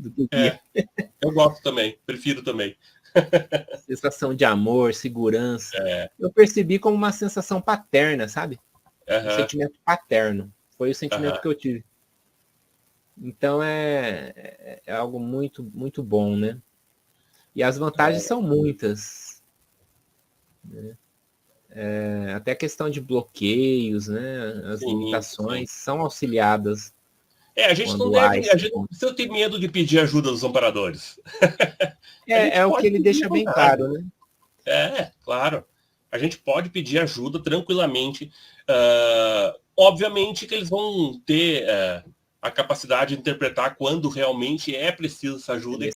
Eu gosto também, prefiro também. Sensação de amor, segurança. Eu percebi como uma sensação paterna, sabe? Um sentimento paterno. Foi o sentimento que eu tive. Então é algo muito, muito bom, né? E as vantagens são muitas. Né? Até a questão de bloqueios, né? As limitações são auxiliadas. A gente não precisa ter medo de pedir ajuda dos amparadores. É o que ele deixa bem claro, né? Claro. A gente pode pedir ajuda tranquilamente. Obviamente que eles vão ter a capacidade de interpretar quando realmente é preciso essa ajuda.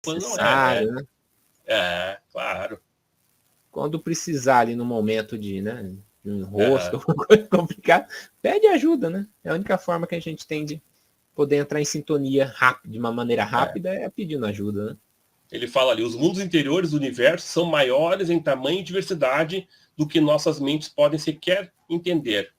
Quando não né? Claro. Quando precisar ali no momento de, né, de um enrosco, alguma coisa complicada, pede ajuda, né? É a única forma que a gente tem de poder entrar em sintonia rápido, de uma maneira rápida, é pedindo ajuda, né? Ele fala ali, os mundos interiores do universo são maiores em tamanho e diversidade do que nossas mentes podem sequer entender.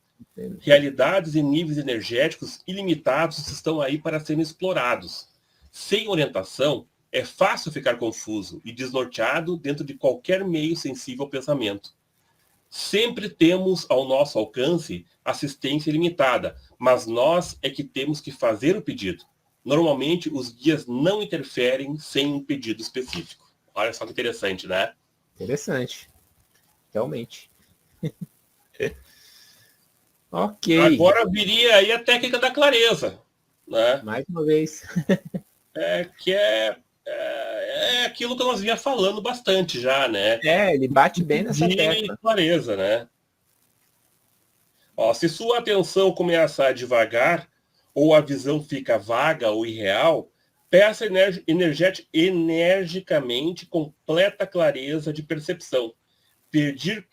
Realidades e níveis energéticos ilimitados estão aí para serem explorados. Sem orientação, é fácil ficar confuso e desnorteado dentro de qualquer meio sensível ao pensamento. Sempre temos ao nosso alcance assistência ilimitada, mas nós é que temos que fazer o pedido. Normalmente, os guias não interferem sem um pedido específico. Olha só que interessante, né? Interessante. Realmente. Ok. Agora viria aí a técnica da clareza, né? Mais uma vez. Que é aquilo que nós vinha falando bastante já, né? Ele bate bem nessa tecla. Clareza, né? Ó, se sua atenção começa a devagar, ou a visão fica vaga ou irreal, peça energicamente completa clareza de percepção. Pedir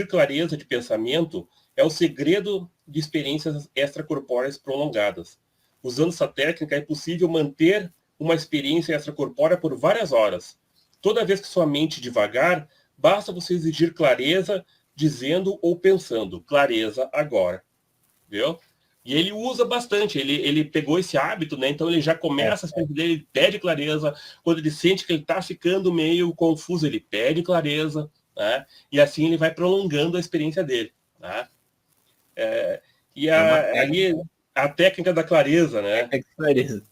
clareza de pensamento é o segredo de experiências extracorpóreas prolongadas. Usando essa técnica, é possível manter uma experiência extracorpórea por várias horas. Toda vez que sua mente devagar, basta você exigir clareza, dizendo ou pensando, clareza agora. Viu? E ele usa bastante, ele pegou esse hábito, né? Então ele já começa, ele pede clareza. Quando ele sente que ele está ficando meio confuso, ele pede clareza, né? E assim ele vai prolongando a experiência dele. Né? Ali a técnica da clareza, né? É clareza.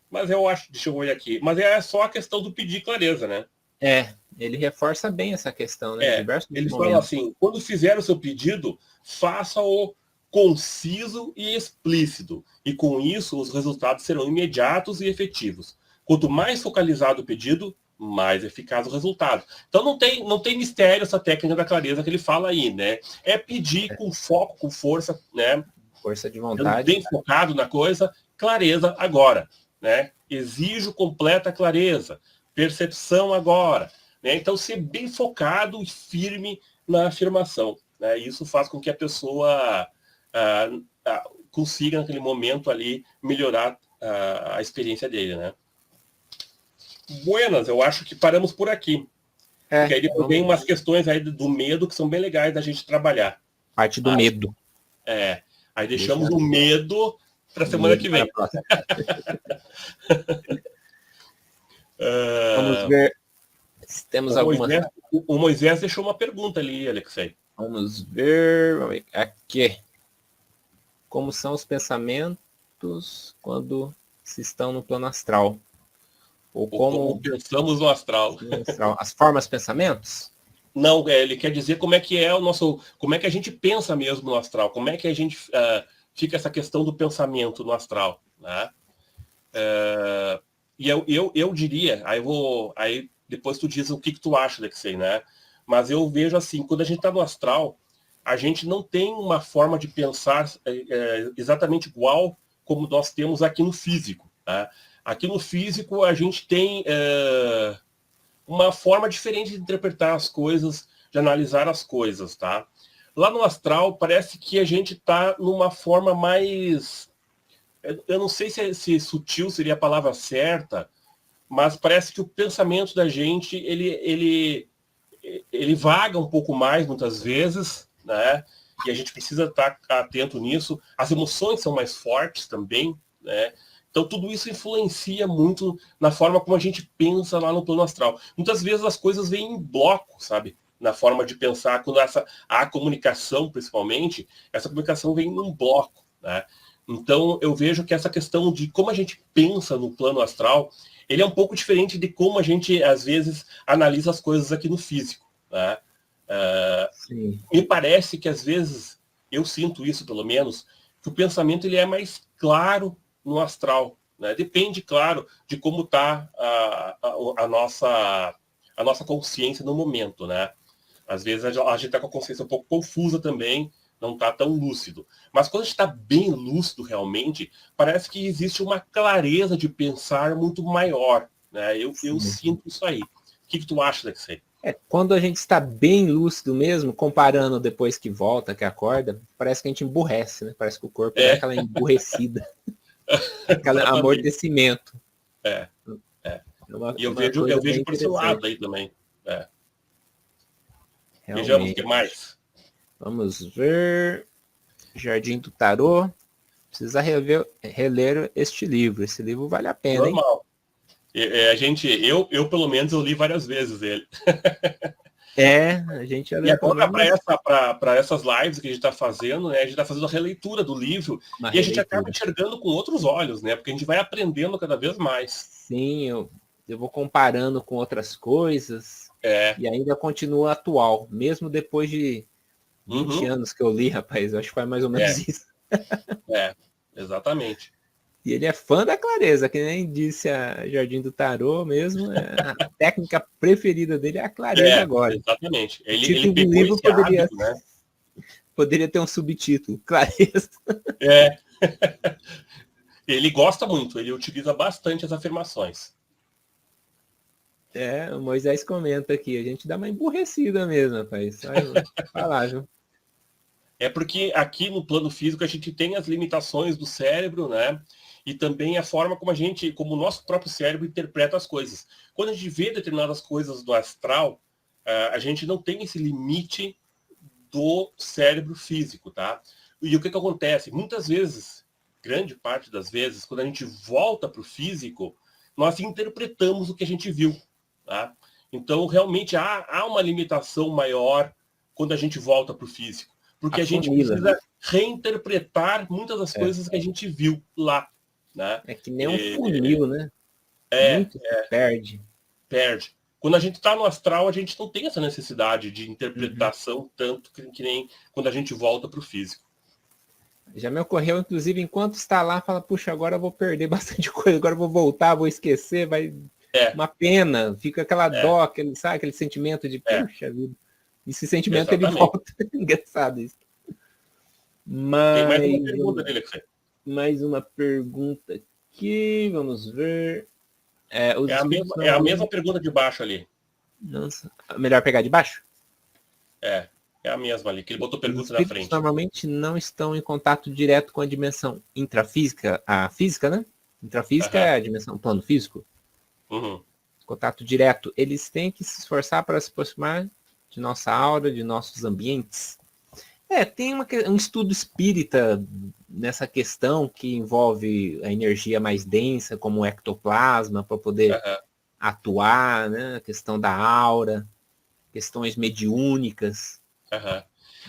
Mas eu acho, deixa eu olhar aqui, mas é só a questão do pedir clareza, né? Ele reforça bem essa questão, né? Ele fala assim, quando fizer o seu pedido, faça-o conciso e explícito, e com isso os resultados serão imediatos e efetivos. Quanto mais focalizado o pedido, mais eficaz o resultado. Então não tem mistério essa técnica da clareza que ele fala aí, né? É pedir com foco, com força, né? Força de vontade. Bem focado na coisa, clareza agora, né? Exijo completa clareza, percepção agora, né? Então ser bem focado e firme na afirmação, né? Isso faz com que a pessoa consiga naquele momento ali melhorar a experiência dele, né? Buenas, eu acho que paramos por aqui. Porque aí depois vem umas questões aí do medo que são bem legais da gente trabalhar. Parte do medo. Aí deixamos o medo para a semana que vem. Vamos ver se temos alguma... O Moisés deixou uma pergunta ali, Alexei. Vamos ver aqui. Como são os pensamentos quando se estão no plano astral? Ou como pensamos no astral. As formas pensamentos? Não, ele quer dizer como é que é o nosso, como é que a gente pensa mesmo no astral, como é que a gente fica essa questão do pensamento no astral, né? E eu diria, aí depois tu diz o que tu acha, Alexei, né? Mas eu vejo assim, quando a gente está no astral, a gente não tem uma forma de pensar exatamente igual como nós temos aqui no físico, tá? Aqui no físico a gente tem uma forma diferente de interpretar as coisas, de analisar as coisas, tá? Lá no astral parece que a gente está numa forma mais... Eu não sei se sutil seria a palavra certa, mas parece que o pensamento da gente, ele vaga um pouco mais muitas vezes, né? E a gente precisa estar atento nisso. As emoções são mais fortes também, né? Então tudo isso influencia muito na forma como a gente pensa lá no plano astral. Muitas vezes as coisas vêm em bloco, sabe? Na forma de pensar, quando a comunicação, principalmente, essa comunicação vem num bloco, né? Então eu vejo que essa questão de como a gente pensa no plano astral, ele é um pouco diferente de como a gente, às vezes, analisa as coisas aqui no físico, né? Me parece que, às vezes, eu sinto isso, pelo menos, que o pensamento ele é mais claro no astral, né? Depende, claro, de como está a nossa consciência no momento, né? Às vezes a gente está com a consciência um pouco confusa também, não está tão lúcido. Mas quando a gente está bem lúcido realmente, parece que existe uma clareza de pensar muito maior, né? Eu sinto isso aí. O que tu acha, Alexei? Quando a gente está bem lúcido mesmo, comparando depois que volta, que acorda, parece que a gente emburrece, né? Parece que o corpo dá aquela emburrecida. Aquele amortecimento. E eu vejo por esse lado aí também. Vejamos o que mais. Vamos ver. Jardim do Tarô. Precisa reler este livro. Esse livro vale a pena, normal. Eu pelo menos, eu li várias vezes ele. A gente já leu. E agora, para essas lives que a gente está fazendo, né, a gente está fazendo a releitura do livro a gente acaba enxergando com outros olhos, né? Porque a gente vai aprendendo cada vez mais. Sim, eu vou comparando com outras coisas e ainda continua atual, mesmo depois de 20 anos que eu li, rapaz. Eu acho que foi mais ou menos isso. Exatamente. E ele é fã da clareza, que nem disse a Jardim do Tarô mesmo. A técnica preferida dele é a clareza agora. Exatamente. Ele pegou livro esse poderia, hábito, né? Poderia ter um subtítulo, clareza. É. Ele gosta muito, ele utiliza bastante as afirmações. O Moisés comenta aqui, a gente dá uma emburrecida mesmo, rapaz. Só falar, viu? É porque aqui no plano físico a gente tem as limitações do cérebro, né? E também a forma como o nosso próprio cérebro interpreta as coisas. Quando a gente vê determinadas coisas do astral, a gente não tem esse limite do cérebro físico, tá? E o que acontece? Muitas vezes, grande parte das vezes, quando a gente volta para o físico, nós interpretamos o que a gente viu, tá? Então, realmente, há uma limitação maior quando a gente volta para o físico. Porque a gente precisa reinterpretar muitas das coisas que a gente viu lá, né? É que nem um funil, né? Muito perde. Perde. Quando a gente está no astral, a gente não tem essa necessidade de interpretação tanto que nem quando a gente volta para o físico. Já me ocorreu, inclusive, enquanto está lá, fala, puxa, agora eu vou perder bastante coisa, agora eu vou voltar, vou esquecer, vai... Uma pena, fica aquela dó, aquele sentimento de, puxa vida. Esse sentimento ele volta. Engraçado isso. Tem mais uma pergunta dele aqui. Mais uma pergunta aqui, vamos ver. É a mesma pergunta de baixo ali. Nossa, melhor pegar de baixo? É a mesma ali, que ele botou pergunta na frente. Normalmente não estão em contato direto com a dimensão intrafísica, a física, né? Intrafísica é a dimensão plano físico. Contato direto. Eles têm que se esforçar para se aproximar de nossa aura, de nossos ambientes. Tem um estudo espírita nessa questão que envolve a energia mais densa, como o ectoplasma, para poder atuar, né? A questão da aura, questões mediúnicas.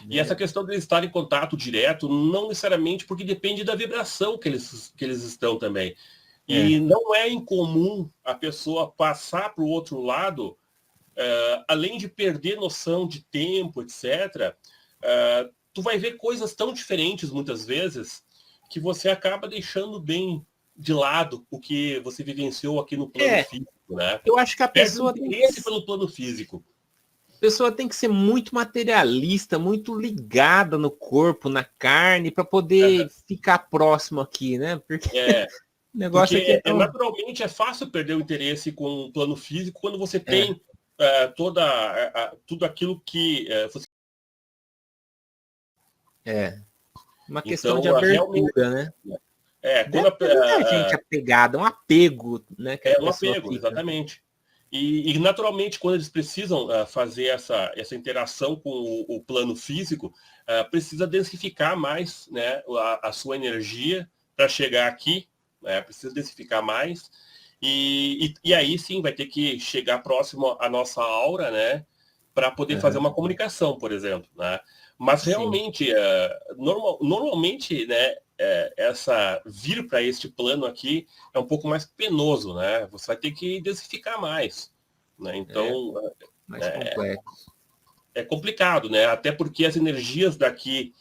E essa questão de estar em contato direto, não necessariamente, porque depende da vibração que eles estão também. E não é incomum a pessoa passar para o outro lado, além de perder noção de tempo, etc., tu vai ver coisas tão diferentes muitas vezes que você acaba deixando bem de lado o que você vivenciou aqui no plano físico, né? Eu acho que a pessoa tem interesse pelo plano físico. A pessoa tem que ser muito materialista, muito ligada no corpo, na carne, para poder ficar próximo aqui, né? Porque o negócio aqui naturalmente é fácil perder o interesse com o plano físico quando você tem tudo aquilo que você... Uma questão de abertura, né? Quando a gente apegada, um apego, né? Um apego, exatamente. E naturalmente, quando eles precisam fazer essa interação com o plano físico, precisa densificar mais, né, a sua energia para chegar aqui, né, precisa densificar mais. E aí sim vai ter que chegar próximo à nossa aura, né, para poder fazer uma comunicação, por exemplo, né? Mas realmente, normalmente, né, vir para este plano aqui é um pouco mais penoso, né? Você vai ter que densificar mais, né? Então, mais complexo. É complicado, né? Até porque as energias daqui,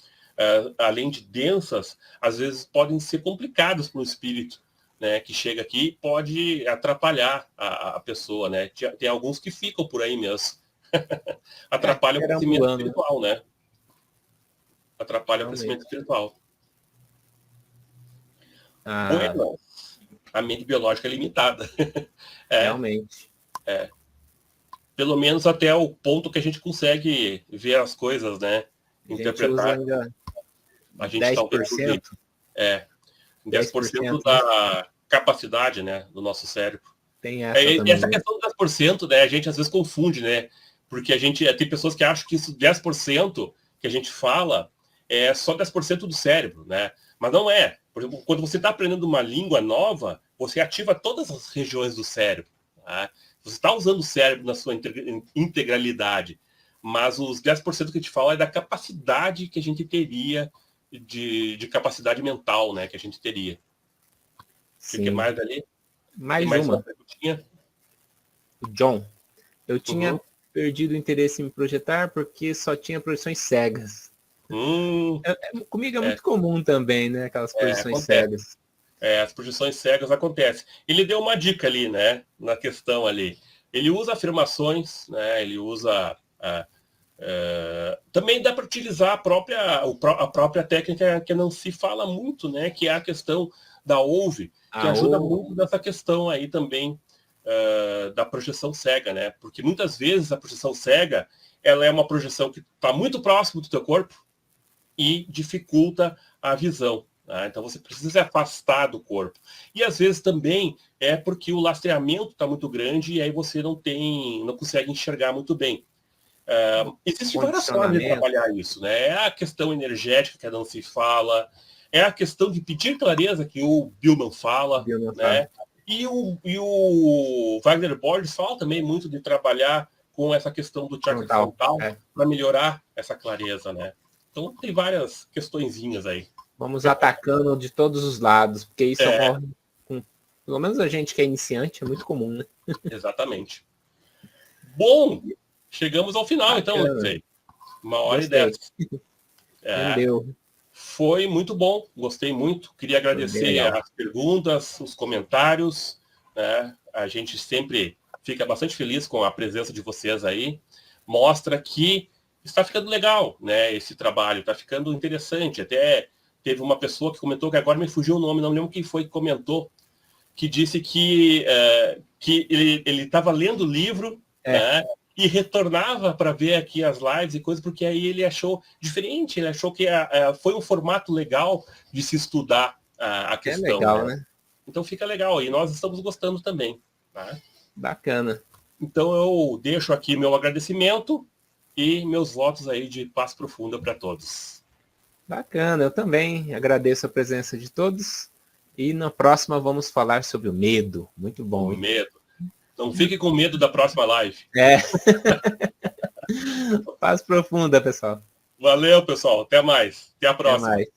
além de densas, às vezes podem ser complicadas para o espírito, né? Que chega aqui e pode atrapalhar a pessoa, né? Tem alguns que ficam por aí mesmo. Atrapalha o crescimento espiritual, né? Atrapalha o crescimento espiritual. Bueno, a mente biológica é limitada. Realmente. Pelo menos até o ponto que a gente consegue ver as coisas, né? Interpretar. A gente 10%. 10% da capacidade, né, do nosso cérebro. Tem essa essa questão do 10%, né, a gente às vezes confunde, né? Porque a gente tem pessoas que acham que isso 10% que a gente fala é só 10% do cérebro, né? Mas não é. Por exemplo, quando você está aprendendo uma língua nova, você ativa todas as regiões do cérebro. Tá? Você está usando o cérebro na sua integralidade. Mas os 10% que a gente fala é da capacidade que a gente teria, de capacidade mental, né? Que a gente teria. Sim. O que mais ali? Mais uma. John, eu tinha perdido o interesse em me projetar porque só tinha projeções cegas. Comigo é muito comum também, né? Aquelas projeções cegas. As projeções cegas acontecem. Ele deu uma dica ali, né? Na questão ali. Ele usa afirmações, né? Ele usa Também dá para utilizar a própria técnica que não se fala muito, né? Que é a questão da OUVE, que ajuda muito nessa questão aí também da projeção cega, né? Porque muitas vezes a projeção cega, ela é uma projeção que está muito próximo do teu corpo e dificulta a visão. Tá? Então você precisa se afastar do corpo. E às vezes também é porque o lastreamento está muito grande e aí você não consegue enxergar muito bem. Existem várias formas de trabalhar isso, né? É a questão energética que não se fala, é a questão de pedir clareza que o Billman fala, né? E o Wagner Borges fala também muito de trabalhar com essa questão do chakra frontal para melhorar essa clareza, né? Então tem várias questõezinhas aí. Vamos atacando de todos os lados, porque isso ocorre com, pelo menos a gente que é iniciante, é muito comum, né? Exatamente. Bom, chegamos ao final, então, Alexei. 1h10. Entendeu? Foi muito bom, gostei muito. Queria agradecer as perguntas, os comentários, né? A gente sempre fica bastante feliz com a presença de vocês aí. Mostra que está ficando legal, né? Esse trabalho está ficando interessante. Até teve uma pessoa que comentou, que agora me fugiu o nome, não lembro quem foi que comentou, que disse que ele estava lendo o livro, né? E retornava para ver aqui as lives e coisas, porque aí ele achou diferente, ele achou que foi um formato legal de se estudar a questão. É legal, né? Então fica legal, e nós estamos gostando também. Tá? Bacana. Então eu deixo aqui meu agradecimento e meus votos aí de paz profunda para todos. Bacana, eu também agradeço a presença de todos, e na próxima vamos falar sobre o medo. Muito bom. O medo. Não fique com medo da próxima live. Paz profunda, pessoal. Valeu, pessoal. Até mais. Até a próxima. Até mais.